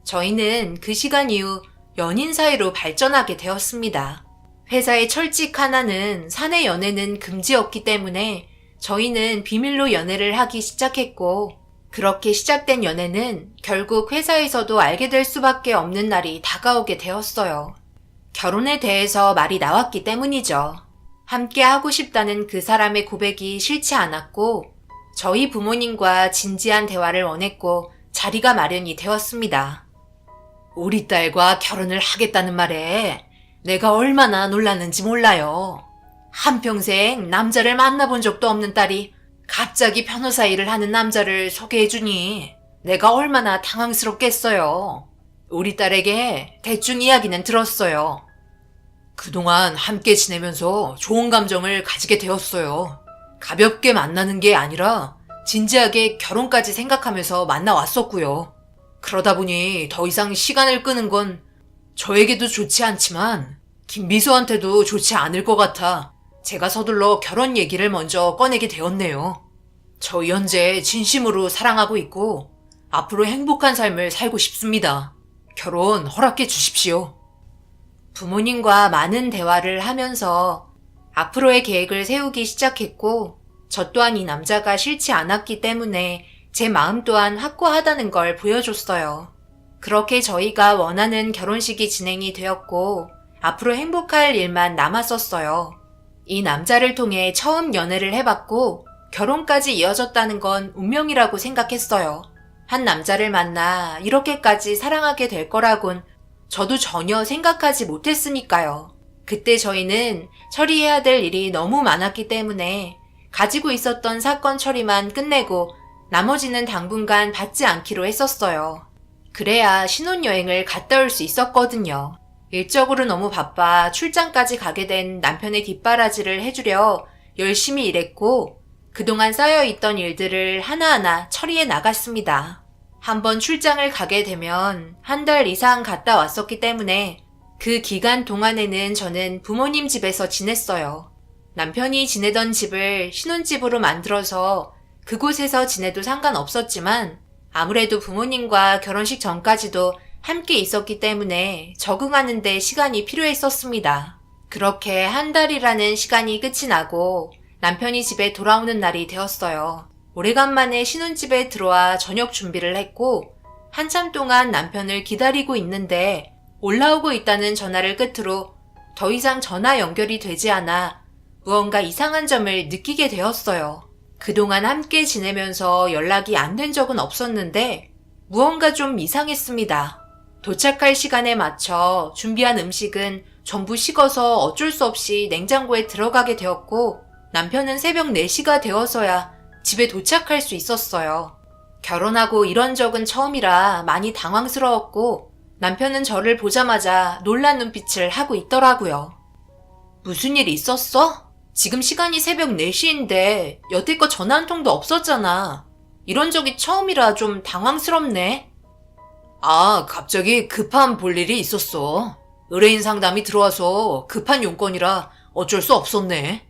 저희는 그 시간 이후 연인 사이로 발전하게 되었습니다. 회사의 철칙 하나는 사내 연애는 금지였기 때문에 저희는 비밀로 연애를 하기 시작했고 그렇게 시작된 연애는 결국 회사에서도 알게 될 수밖에 없는 날이 다가오게 되었어요. 결혼에 대해서 말이 나왔기 때문이죠. 함께 하고 싶다는 그 사람의 고백이 싫지 않았고 저희 부모님과 진지한 대화를 원했고 자리가 마련이 되었습니다. 우리 딸과 결혼을 하겠다는 말에 내가 얼마나 놀랐는지 몰라요. 한평생 남자를 만나본 적도 없는 딸이 갑자기 변호사 일을 하는 남자를 소개해주니 내가 얼마나 당황스럽겠어요. 우리 딸에게 대충 이야기는 들었어요. 그동안 함께 지내면서 좋은 감정을 가지게 되었어요. 가볍게 만나는 게 아니라 진지하게 결혼까지 생각하면서 만나왔었고요. 그러다 보니 더 이상 시간을 끄는 건 저에게도 좋지 않지만 김비서한테도 좋지 않을 것 같아 제가 서둘러 결혼 얘기를 먼저 꺼내게 되었네요. 저희 현재 진심으로 사랑하고 있고 앞으로 행복한 삶을 살고 싶습니다. 결혼 허락해 주십시오. 부모님과 많은 대화를 하면서 앞으로의 계획을 세우기 시작했고 저 또한 이 남자가 싫지 않았기 때문에 제 마음 또한 확고하다는 걸 보여줬어요. 그렇게 저희가 원하는 결혼식이 진행이 되었고 앞으로 행복할 일만 남았었어요. 이 남자를 통해 처음 연애를 해봤고 결혼까지 이어졌다는 건 운명이라고 생각했어요. 한 남자를 만나 이렇게까지 사랑하게 될 거라곤 저도 전혀 생각하지 못했으니까요. 그때 저희는 처리해야 될 일이 너무 많았기 때문에 가지고 있었던 사건 처리만 끝내고 나머지는 당분간 받지 않기로 했었어요. 그래야 신혼여행을 갔다 올 수 있었거든요. 일적으로 너무 바빠 출장까지 가게 된 남편의 뒷바라지를 해주려 열심히 일했고 그동안 쌓여있던 일들을 하나하나 처리해 나갔습니다. 한번 출장을 가게 되면 한 달 이상 갔다 왔었기 때문에 그 기간 동안에는 저는 부모님 집에서 지냈어요. 남편이 지내던 집을 신혼집으로 만들어서 그곳에서 지내도 상관없었지만 아무래도 부모님과 결혼식 전까지도 함께 있었기 때문에 적응하는 데 시간이 필요했었습니다. 그렇게 한 달이라는 시간이 끝이 나고 남편이 집에 돌아오는 날이 되었어요. 오래간만에 신혼집에 들어와 저녁 준비를 했고 한참 동안 남편을 기다리고 있는데 올라오고 있다는 전화를 끝으로 더 이상 전화 연결이 되지 않아 무언가 이상한 점을 느끼게 되었어요. 그동안 함께 지내면서 연락이 안 된 적은 없었는데 무언가 좀 이상했습니다. 도착할 시간에 맞춰 준비한 음식은 전부 식어서 어쩔 수 없이 냉장고에 들어가게 되었고 남편은 새벽 4시가 되어서야 집에 도착할 수 있었어요. 결혼하고 이런 적은 처음이라 많이 당황스러웠고 남편은 저를 보자마자 놀란 눈빛을 하고 있더라고요. 무슨 일 있었어? 지금 시간이 새벽 4시인데 여태껏 전화 한 통도 없었잖아. 이런 적이 처음이라 좀 당황스럽네. 아, 갑자기 급한 볼일이 있었어. 의뢰인 상담이 들어와서 급한 용건이라 어쩔 수 없었네.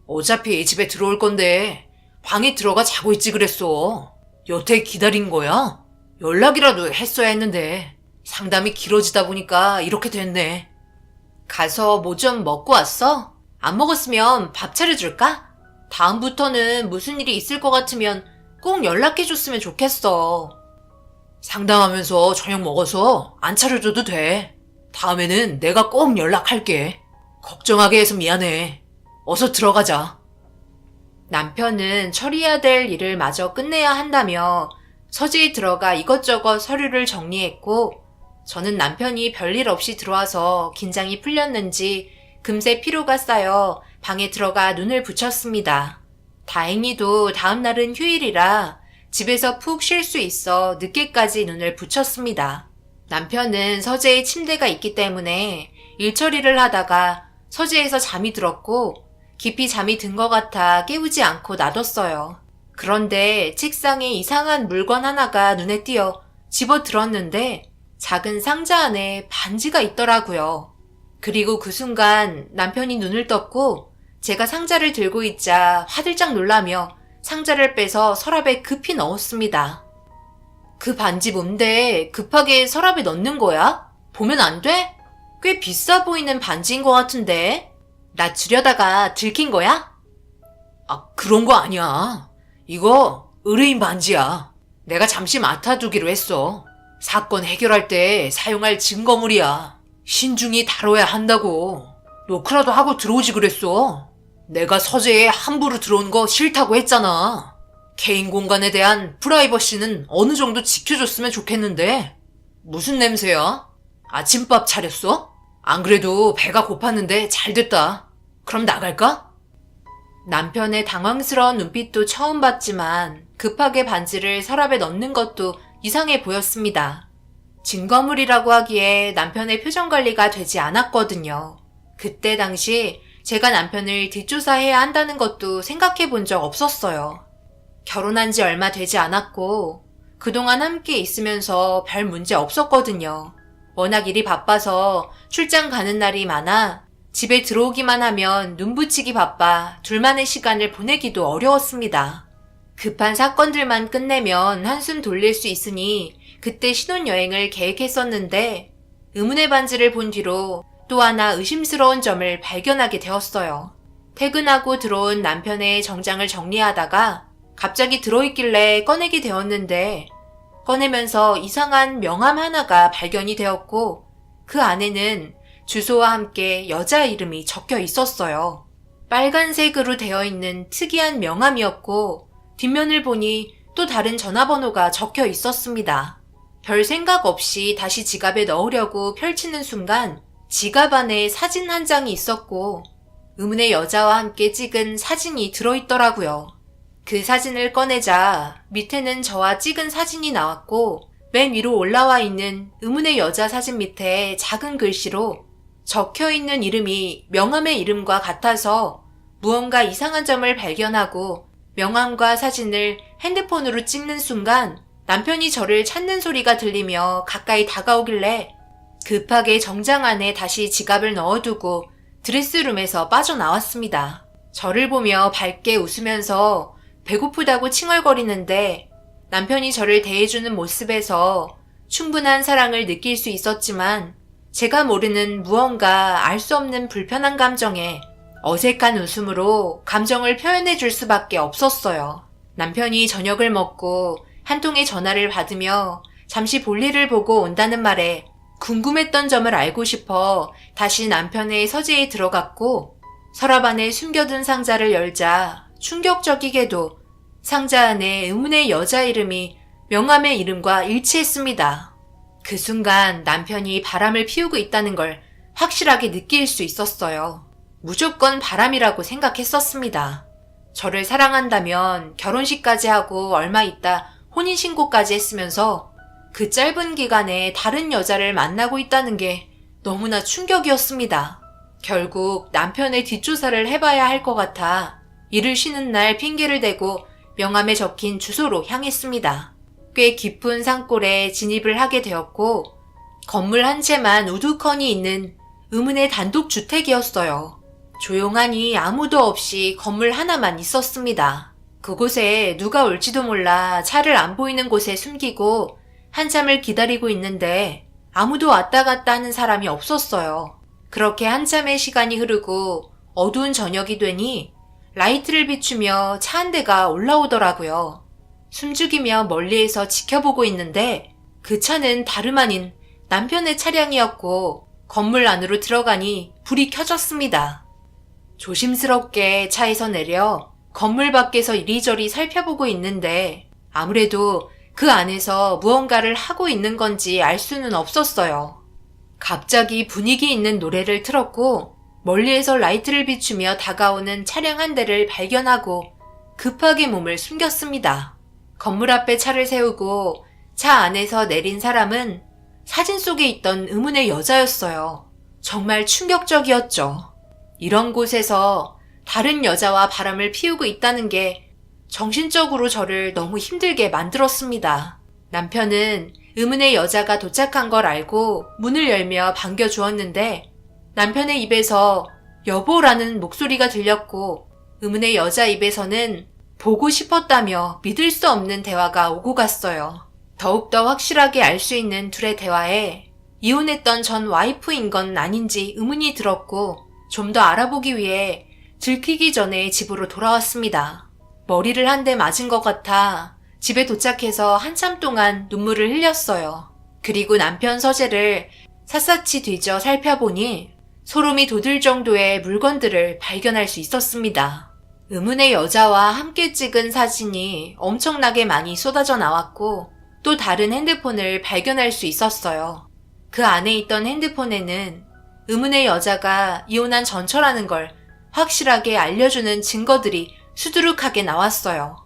어차피 집에 들어올 건데 방에 들어가 자고 있지 그랬어. 여태 기다린 거야? 연락이라도 했어야 했는데 상담이 길어지다 보니까 이렇게 됐네. 가서 뭐 좀 먹고 왔어? 안 먹었으면 밥 차려줄까? 다음부터는 무슨 일이 있을 것 같으면 꼭 연락해줬으면 좋겠어. 상담하면서 저녁 먹어서 안 차려줘도 돼. 다음에는 내가 꼭 연락할게. 걱정하게 해서 미안해. 어서 들어가자. 남편은 처리해야 될 일을 마저 끝내야 한다며 서재에 들어가 이것저것 서류를 정리했고, 저는 남편이 별일 없이 들어와서 긴장이 풀렸는지 금세 피로가 쌓여 방에 들어가 눈을 붙였습니다. 다행히도 다음 날은 휴일이라 집에서 푹 쉴 수 있어 늦게까지 눈을 붙였습니다. 남편은 서재에 침대가 있기 때문에 일 처리를 하다가 서재에서 잠이 들었고, 깊이 잠이 든 것 같아 깨우지 않고 놔뒀어요. 그런데 책상에 이상한 물건 하나가 눈에 띄어 집어 들었는데 작은 상자 안에 반지가 있더라고요. 그리고 그 순간 남편이 눈을 떴고 제가 상자를 들고 있자 화들짝 놀라며 상자를 빼서 서랍에 급히 넣었습니다. 그 반지 뭔데 급하게 서랍에 넣는 거야? 보면 안 돼? 꽤 비싸 보이는 반지인 것 같은데? 나 주려다가 들킨 거야? 아, 그런 거 아니야. 이거 의뢰인 반지야. 내가 잠시 맡아두기로 했어. 사건 해결할 때 사용할 증거물이야. 신중히 다뤄야 한다고. 노크라도 하고 들어오지 그랬어. 내가 서재에 함부로 들어온 거 싫다고 했잖아. 개인 공간에 대한 프라이버시는 어느 정도 지켜줬으면 좋겠는데. 무슨 냄새야? 아침밥 차렸어? 안 그래도 배가 고팠는데 잘 됐다. 그럼 나갈까? 남편의 당황스러운 눈빛도 처음 봤지만 급하게 반지를 서랍에 넣는 것도 이상해 보였습니다. 증거물이라고 하기에 남편의 표정 관리가 되지 않았거든요. 그때 당시 제가 남편을 뒷조사해야 한다는 것도 생각해 본 적 없었어요. 결혼한 지 얼마 되지 않았고 그동안 함께 있으면서 별 문제 없었거든요. 워낙 일이 바빠서 출장 가는 날이 많아 집에 들어오기만 하면 눈 붙이기 바빠 둘만의 시간을 보내기도 어려웠습니다. 급한 사건들만 끝내면 한숨 돌릴 수 있으니 그때 신혼여행을 계획했었는데 의문의 반지를 본 뒤로 또 하나 의심스러운 점을 발견하게 되었어요. 퇴근하고 들어온 남편의 정장을 정리하다가 갑자기 들어있길래 꺼내게 되었는데 꺼내면서 이상한 명함 하나가 발견이 되었고 그 안에는 주소와 함께 여자 이름이 적혀 있었어요. 빨간색으로 되어 있는 특이한 명함이었고 뒷면을 보니 또 다른 전화번호가 적혀 있었습니다. 별 생각 없이 다시 지갑에 넣으려고 펼치는 순간 지갑 안에 사진 한 장이 있었고 의문의 여자와 함께 찍은 사진이 들어있더라고요. 그 사진을 꺼내자 밑에는 저와 찍은 사진이 나왔고 맨 위로 올라와 있는 의문의 여자 사진 밑에 작은 글씨로 적혀있는 이름이 명함의 이름과 같아서 무언가 이상한 점을 발견하고 명함과 사진을 핸드폰으로 찍는 순간 남편이 저를 찾는 소리가 들리며 가까이 다가오길래 급하게 정장 안에 다시 지갑을 넣어두고 드레스룸에서 빠져나왔습니다. 저를 보며 밝게 웃으면서 배고프다고 칭얼거리는데 남편이 저를 대해주는 모습에서 충분한 사랑을 느낄 수 있었지만 제가 모르는 무언가 알 수 없는 불편한 감정에 어색한 웃음으로 감정을 표현해 줄 수밖에 없었어요. 남편이 저녁을 먹고 한 통의 전화를 받으며 잠시 볼일을 보고 온다는 말에 궁금했던 점을 알고 싶어 다시 남편의 서재에 들어갔고 서랍 안에 숨겨둔 상자를 열자 충격적이게도 상자 안에 의문의 여자 이름이 명함의 이름과 일치했습니다. 그 순간 남편이 바람을 피우고 있다는 걸 확실하게 느낄 수 있었어요. 무조건 바람이라고 생각했었습니다. 저를 사랑한다면 결혼식까지 하고 얼마 있다 혼인신고까지 했으면서 그 짧은 기간에 다른 여자를 만나고 있다는 게 너무나 충격이었습니다. 결국 남편의 뒷조사를 해봐야 할 것 같아 일을 쉬는 날 핑계를 대고 명함에 적힌 주소로 향했습니다. 꽤 깊은 산골에 진입을 하게 되었고 건물 한 채만 우두커니 있는 의문의 단독주택이었어요. 조용하니 아무도 없이 건물 하나만 있었습니다. 그곳에 누가 올지도 몰라 차를 안 보이는 곳에 숨기고 한참을 기다리고 있는데 아무도 왔다 갔다 하는 사람이 없었어요. 그렇게 한참의 시간이 흐르고 어두운 저녁이 되니 라이트를 비추며 차 한 대가 올라오더라고요. 숨죽이며 멀리에서 지켜보고 있는데 그 차는 다름 아닌 남편의 차량이었고 건물 안으로 들어가니 불이 켜졌습니다. 조심스럽게 차에서 내려 건물 밖에서 이리저리 살펴보고 있는데 아무래도 그 안에서 무언가를 하고 있는 건지 알 수는 없었어요. 갑자기 분위기 있는 노래를 틀었고 멀리에서 라이트를 비추며 다가오는 차량 한 대를 발견하고 급하게 몸을 숨겼습니다. 건물 앞에 차를 세우고 차 안에서 내린 사람은 사진 속에 있던 의문의 여자였어요. 정말 충격적이었죠. 이런 곳에서 다른 여자와 바람을 피우고 있다는 게 정신적으로 저를 너무 힘들게 만들었습니다. 남편은 의문의 여자가 도착한 걸 알고 문을 열며 반겨주었는데 남편의 입에서 여보라는 목소리가 들렸고 의문의 여자 입에서는 보고 싶었다며 믿을 수 없는 대화가 오고 갔어요. 더욱더 확실하게 알 수 있는 둘의 대화에 이혼했던 전 와이프인 건 아닌지 의문이 들었고 좀 더 알아보기 위해 들키기 전에 집으로 돌아왔습니다. 머리를 한 대 맞은 것 같아 집에 도착해서 한참 동안 눈물을 흘렸어요. 그리고 남편 서재를 샅샅이 뒤져 살펴보니 소름이 돋을 정도의 물건들을 발견할 수 있었습니다. 의문의 여자와 함께 찍은 사진이 엄청나게 많이 쏟아져 나왔고 또 다른 핸드폰을 발견할 수 있었어요. 그 안에 있던 핸드폰에는 의문의 여자가 이혼한 전처라는 걸 확실하게 알려주는 증거들이 수두룩하게 나왔어요.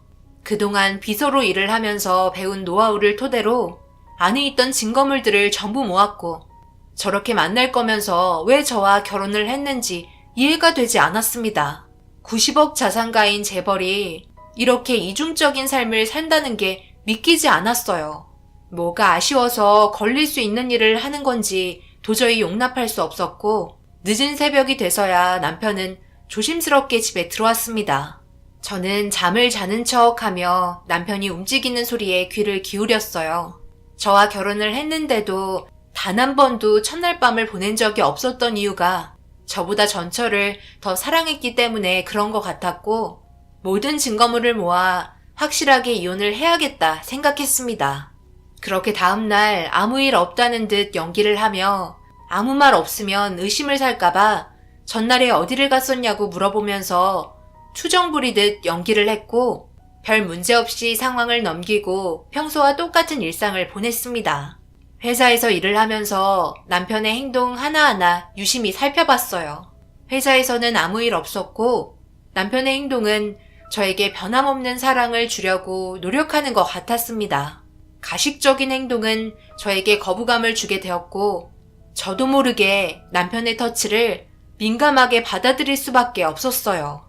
그동안 비서로 일을 하면서 배운 노하우를 토대로 안에 있던 증거물들을 전부 모았고 저렇게 만날 거면서 왜 저와 결혼을 했는지 이해가 되지 않았습니다. 90억 자산가인 재벌이 이렇게 이중적인 삶을 산다는 게 믿기지 않았어요. 뭐가 아쉬워서 걸릴 수 있는 일을 하는 건지 도저히 용납할 수 없었고 늦은 새벽이 돼서야 남편은 조심스럽게 집에 들어왔습니다. 저는 잠을 자는 척하며 남편이 움직이는 소리에 귀를 기울였어요. 저와 결혼을 했는데도 단 한 번도 첫날 밤을 보낸 적이 없었던 이유가 저보다 전처를 더 사랑했기 때문에 그런 것 같았고 모든 증거물을 모아 확실하게 이혼을 해야겠다 생각했습니다. 그렇게 다음날 아무 일 없다는 듯 연기를 하며 아무 말 없으면 의심을 살까봐 전날에 어디를 갔었냐고 물어보면서 투정 부리듯 연기를 했고 별 문제 없이 상황을 넘기고 평소와 똑같은 일상을 보냈습니다. 회사에서 일을 하면서 남편의 행동 하나하나 유심히 살펴봤어요. 회사에서는 아무 일 없었고 남편의 행동은 저에게 변함없는 사랑을 주려고 노력하는 것 같았습니다. 가식적인 행동은 저에게 거부감을 주게 되었고 저도 모르게 남편의 터치를 민감하게 받아들일 수밖에 없었어요.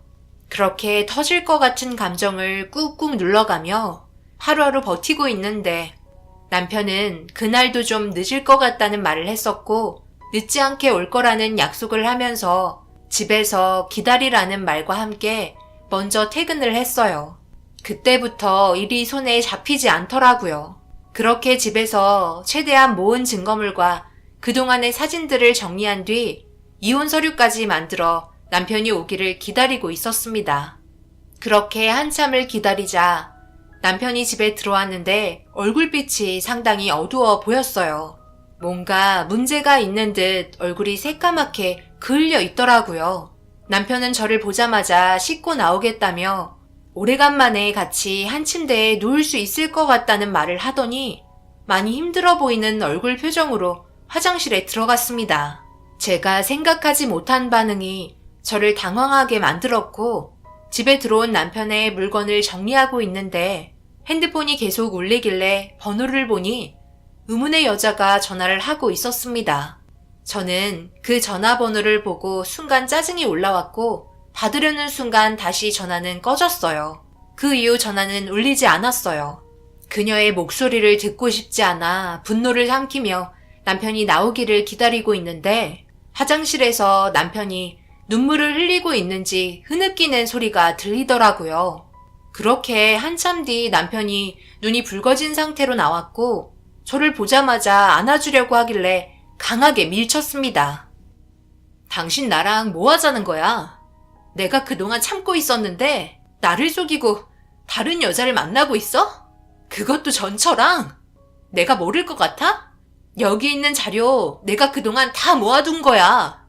그렇게 터질 것 같은 감정을 꾹꾹 눌러가며 하루하루 버티고 있는데 남편은 그날도 좀 늦을 것 같다는 말을 했었고 늦지 않게 올 거라는 약속을 하면서 집에서 기다리라는 말과 함께 먼저 퇴근을 했어요. 그때부터 일이 손에 잡히지 않더라고요. 그렇게 집에서 최대한 모은 증거물과 그동안의 사진들을 정리한 뒤 이혼 서류까지 만들어 남편이 오기를 기다리고 있었습니다. 그렇게 한참을 기다리자 남편이 집에 들어왔는데 얼굴빛이 상당히 어두워 보였어요. 뭔가 문제가 있는 듯 얼굴이 새까맣게 그을려 있더라고요. 남편은 저를 보자마자 씻고 나오겠다며 오래간만에 같이 한 침대에 누울 수 있을 것 같다는 말을 하더니 많이 힘들어 보이는 얼굴 표정으로 화장실에 들어갔습니다. 제가 생각하지 못한 반응이 저를 당황하게 만들었고 집에 들어온 남편의 물건을 정리하고 있는데 핸드폰이 계속 울리길래 번호를 보니 의문의 여자가 전화를 하고 있었습니다. 저는 그 전화번호를 보고 순간 짜증이 올라왔고 받으려는 순간 다시 전화는 꺼졌어요. 그 이후 전화는 울리지 않았어요. 그녀의 목소리를 듣고 싶지 않아 분노를 삼키며 남편이 나오기를 기다리고 있는데 화장실에서 남편이 눈물을 흘리고 있는지 흐느끼는 소리가 들리더라고요. 그렇게 한참 뒤 남편이 눈이 붉어진 상태로 나왔고 저를 보자마자 안아주려고 하길래 강하게 밀쳤습니다. 당신 나랑 뭐 하자는 거야? 내가 그동안 참고 있었는데 나를 속이고 다른 여자를 만나고 있어? 그것도 전처랑? 내가 모를 것 같아? 여기 있는 자료 내가 그동안 다 모아둔 거야.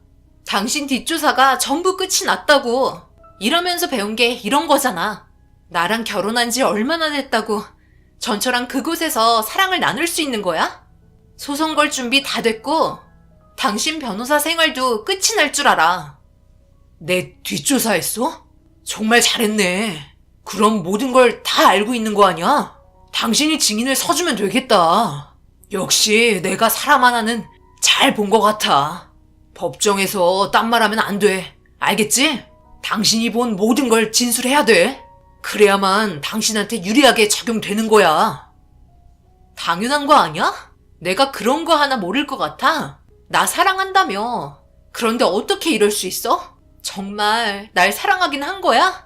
당신 뒷조사가 전부 끝이 났다고. 이러면서 배운 게 이런 거잖아. 나랑 결혼한 지 얼마나 됐다고 전처랑 그곳에서 사랑을 나눌 수 있는 거야? 소송 걸 준비 다 됐고 당신 변호사 생활도 끝이 날 줄 알아. 내 뒷조사했어? 정말 잘했네. 그럼 모든 걸 다 알고 있는 거 아니야? 당신이 증인을 서주면 되겠다. 역시 내가 사람 하나는 잘 본 것 같아. 법정에서 딴 말하면 안 돼. 알겠지? 당신이 본 모든 걸 진술해야 돼. 그래야만 당신한테 유리하게 적용되는 거야. 당연한 거 아니야? 내가 그런 거 하나 모를 것 같아? 나 사랑한다며. 그런데 어떻게 이럴 수 있어? 정말 날 사랑하긴 한 거야?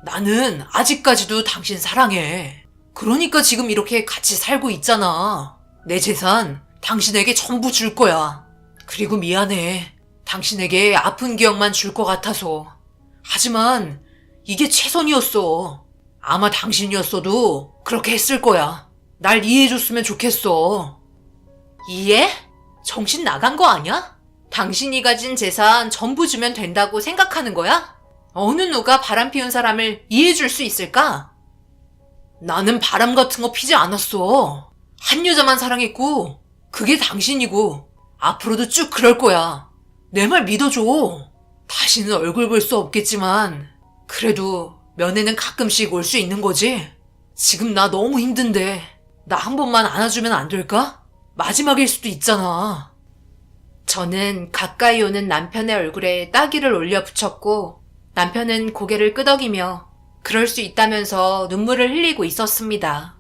나는 아직까지도 당신 사랑해. 그러니까 지금 이렇게 같이 살고 있잖아. 내 재산 당신에게 전부 줄 거야. 그리고 미안해. 당신에게 아픈 기억만 줄 것 같아서. 하지만 이게 최선이었어. 아마 당신이었어도 그렇게 했을 거야. 날 이해해줬으면 좋겠어. 이해? 정신 나간 거 아니야? 당신이 가진 재산 전부 주면 된다고 생각하는 거야? 어느 누가 바람 피운 사람을 이해해줄 수 있을까? 나는 바람 같은 거 피지 않았어. 한 여자만 사랑했고 그게 당신이고 앞으로도 쭉 그럴 거야. 내 말 믿어줘. 다시는 얼굴 볼 수 없겠지만 그래도 면회는 가끔씩 올 수 있는 거지? 지금 나 너무 힘든데 나 한 번만 안아주면 안 될까? 마지막일 수도 있잖아. 저는 가까이 오는 남편의 얼굴에 따귀를 올려 붙였고 남편은 고개를 끄덕이며 그럴 수 있다면서 눈물을 흘리고 있었습니다.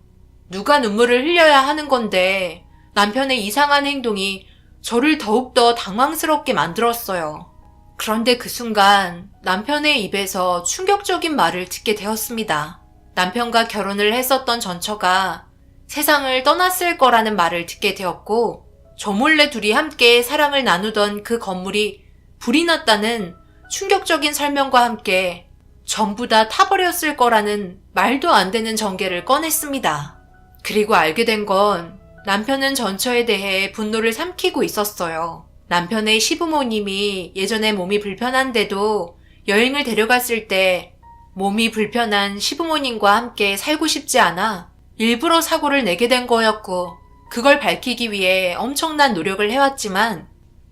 누가 눈물을 흘려야 하는 건데 남편의 이상한 행동이 저를 더욱더 당황스럽게 만들었어요. 그런데 그 순간 남편의 입에서 충격적인 말을 듣게 되었습니다. 남편과 결혼을 했었던 전처가 세상을 떠났을 거라는 말을 듣게 되었고 저 몰래 둘이 함께 사랑을 나누던 그 건물이 불이 났다는 충격적인 설명과 함께 전부 다 타버렸을 거라는 말도 안 되는 전개를 꺼냈습니다. 그리고 알게 된 건 남편은 전처에 대해 분노를 삼키고 있었어요. 남편의 시부모님이 예전에 몸이 불편한데도 여행을 데려갔을 때 몸이 불편한 시부모님과 함께 살고 싶지 않아 일부러 사고를 내게 된 거였고 그걸 밝히기 위해 엄청난 노력을 해왔지만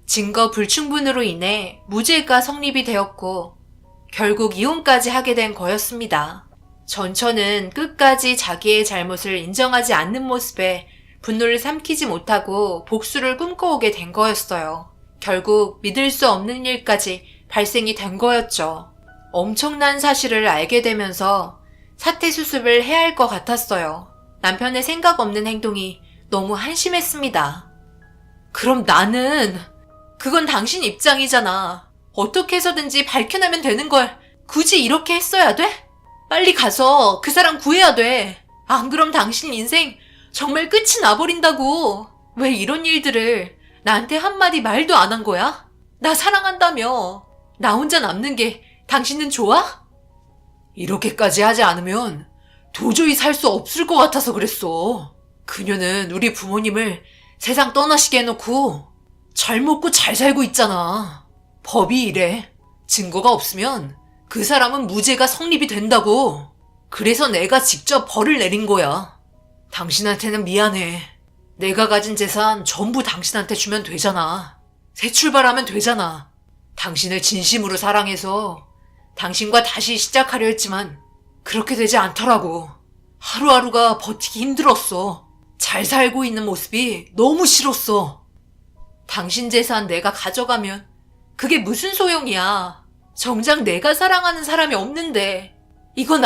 증거 불충분으로 인해 무죄가 성립이 되었고 결국 이혼까지 하게 된 거였습니다. 전처는 끝까지 자기의 잘못을 인정하지 않는 모습에 분노를 삼키지 못하고 복수를 꿈꿔오게 된 거였어요. 결국 믿을 수 없는 일까지 발생이 된 거였죠. 엄청난 사실을 알게 되면서 사퇴 수습을 해야 할 것 같았어요. 남편의 생각 없는 행동이 너무 한심했습니다. 그럼 나는 그건 당신 입장이잖아. 어떻게 해서든지 밝혀내면 되는 걸 굳이 이렇게 했어야 돼? 빨리 가서 그 사람 구해야 돼. 안 그럼 당신 인생 정말 끝이 나버린다고. 왜 이런 일들을 나한테 한마디 말도 안 한 거야? 나 사랑한다며. 나 혼자 남는 게 당신은 좋아? 이렇게까지 하지 않으면 도저히 살 수 없을 것 같아서 그랬어. 그녀는 우리 부모님을 세상 떠나시게 해놓고 잘 먹고 잘 살고 있잖아. 법이 이래. 증거가 없으면 그 사람은 무죄가 성립이 된다고. 그래서 내가 직접 벌을 내린 거야. 당신한테는 미안해. 내가 가진 재산 전부 당신한테 주면 되잖아. 새 출발하면 되잖아. 당신을 진심으로 사랑해서 당신과 다시 시작하려 했지만 그렇게 되지 않더라고. 하루하루가 버티기 힘들었어. 잘 살고 있는 모습이 너무 싫었어. 당신 재산 내가 가져가면 그게 무슨 소용이야. 정작 내가 사랑하는 사람이 없는데. 이거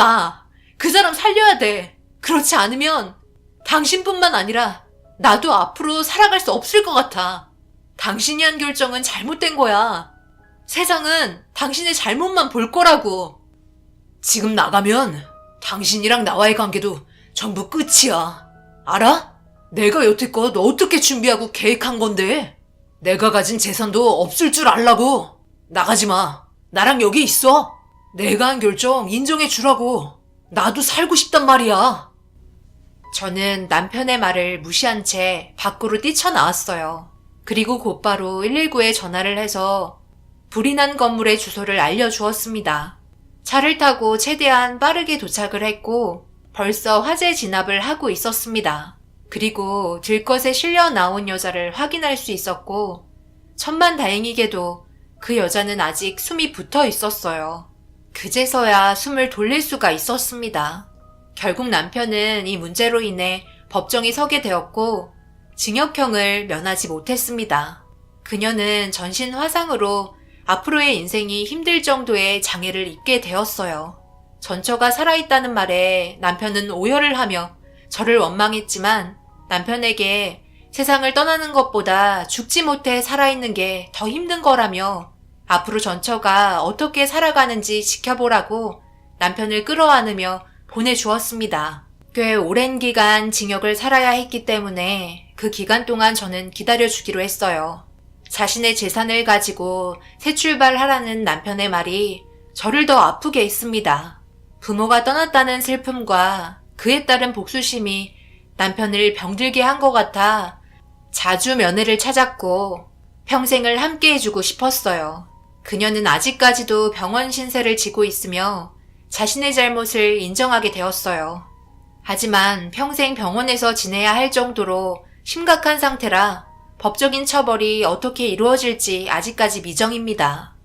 그 사람 살려야 돼. 그렇지 않으면 당신뿐만 아니라 나도 앞으로 살아갈 수 없을 것 같아. 당신이 한 결정은 잘못된 거야. 세상은 당신의 잘못만 볼 거라고. 지금 나가면 당신이랑 나와의 관계도 전부 끝이야. 알아? 내가 여태껏 어떻게 준비하고 계획한 건데. 내가 가진 재산도 없을 줄 알라고. 나가지 마. 나랑 여기 있어. 내가 한 결정 인정해 주라고. 나도 살고 싶단 말이야. 저는 남편의 말을 무시한 채 밖으로 뛰쳐나왔어요. 그리고 곧바로 119에 전화를 해서 불이 난 건물의 주소를 알려주었습니다. 차를 타고 최대한 빠르게 도착을 했고 벌써 화재 진압을 하고 있었습니다. 그리고 들것에 실려 나온 여자를 확인할 수 있었고 천만다행히게도 그 여자는 아직 숨이 붙어 있었어요. 그제서야 숨을 돌릴 수가 있었습니다. 결국 남편은 이 문제로 인해 법정에 서게 되었고 징역형을 면하지 못했습니다. 그녀는 전신 화상으로 앞으로의 인생이 힘들 정도의 장애를 입게 되었어요. 전처가 살아있다는 말에 남편은 오열을 하며 저를 원망했지만 남편에게 세상을 떠나는 것보다 죽지 못해 살아있는 게 더 힘든 거라며 앞으로 전처가 어떻게 살아가는지 지켜보라고 남편을 끌어안으며 보내주었습니다. 꽤 오랜 기간 징역을 살아야 했기 때문에 그 기간 동안 저는 기다려주기로 했어요. 자신의 재산을 가지고 새 출발하라는 남편의 말이 저를 더 아프게 했습니다. 부모가 떠났다는 슬픔과 그에 따른 복수심이 남편을 병들게 한 것 같아 자주 면회를 찾았고 평생을 함께 해주고 싶었어요. 그녀는 아직까지도 병원 신세를 지고 있으며 자신의 잘못을 인정하게 되었어요. 하지만 평생 병원에서 지내야 할 정도로 심각한 상태라 법적인 처벌이 어떻게 이루어질지 아직까지 미정입니다.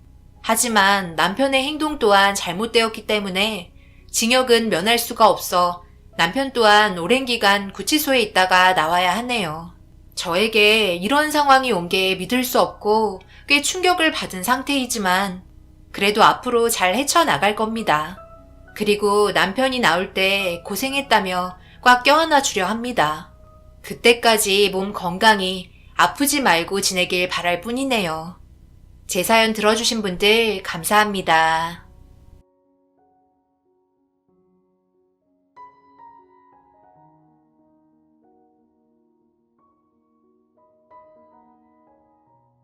하지만 남편의 행동 또한 잘못되었기 때문에 징역은 면할 수가 없어 남편 또한 오랜 기간 구치소에 있다가 나와야 하네요. 저에게 이런 상황이 온 게 믿을 수 없고 꽤 충격을 받은 상태이지만 그래도 앞으로 잘 헤쳐나갈 겁니다. 그리고 남편이 나올 때 고생했다며 꽉 껴안아 주려 합니다. 그때까지 몸 건강히 아프지 말고 지내길 바랄 뿐이네요. 제 사연 들어주신 분들 감사합니다.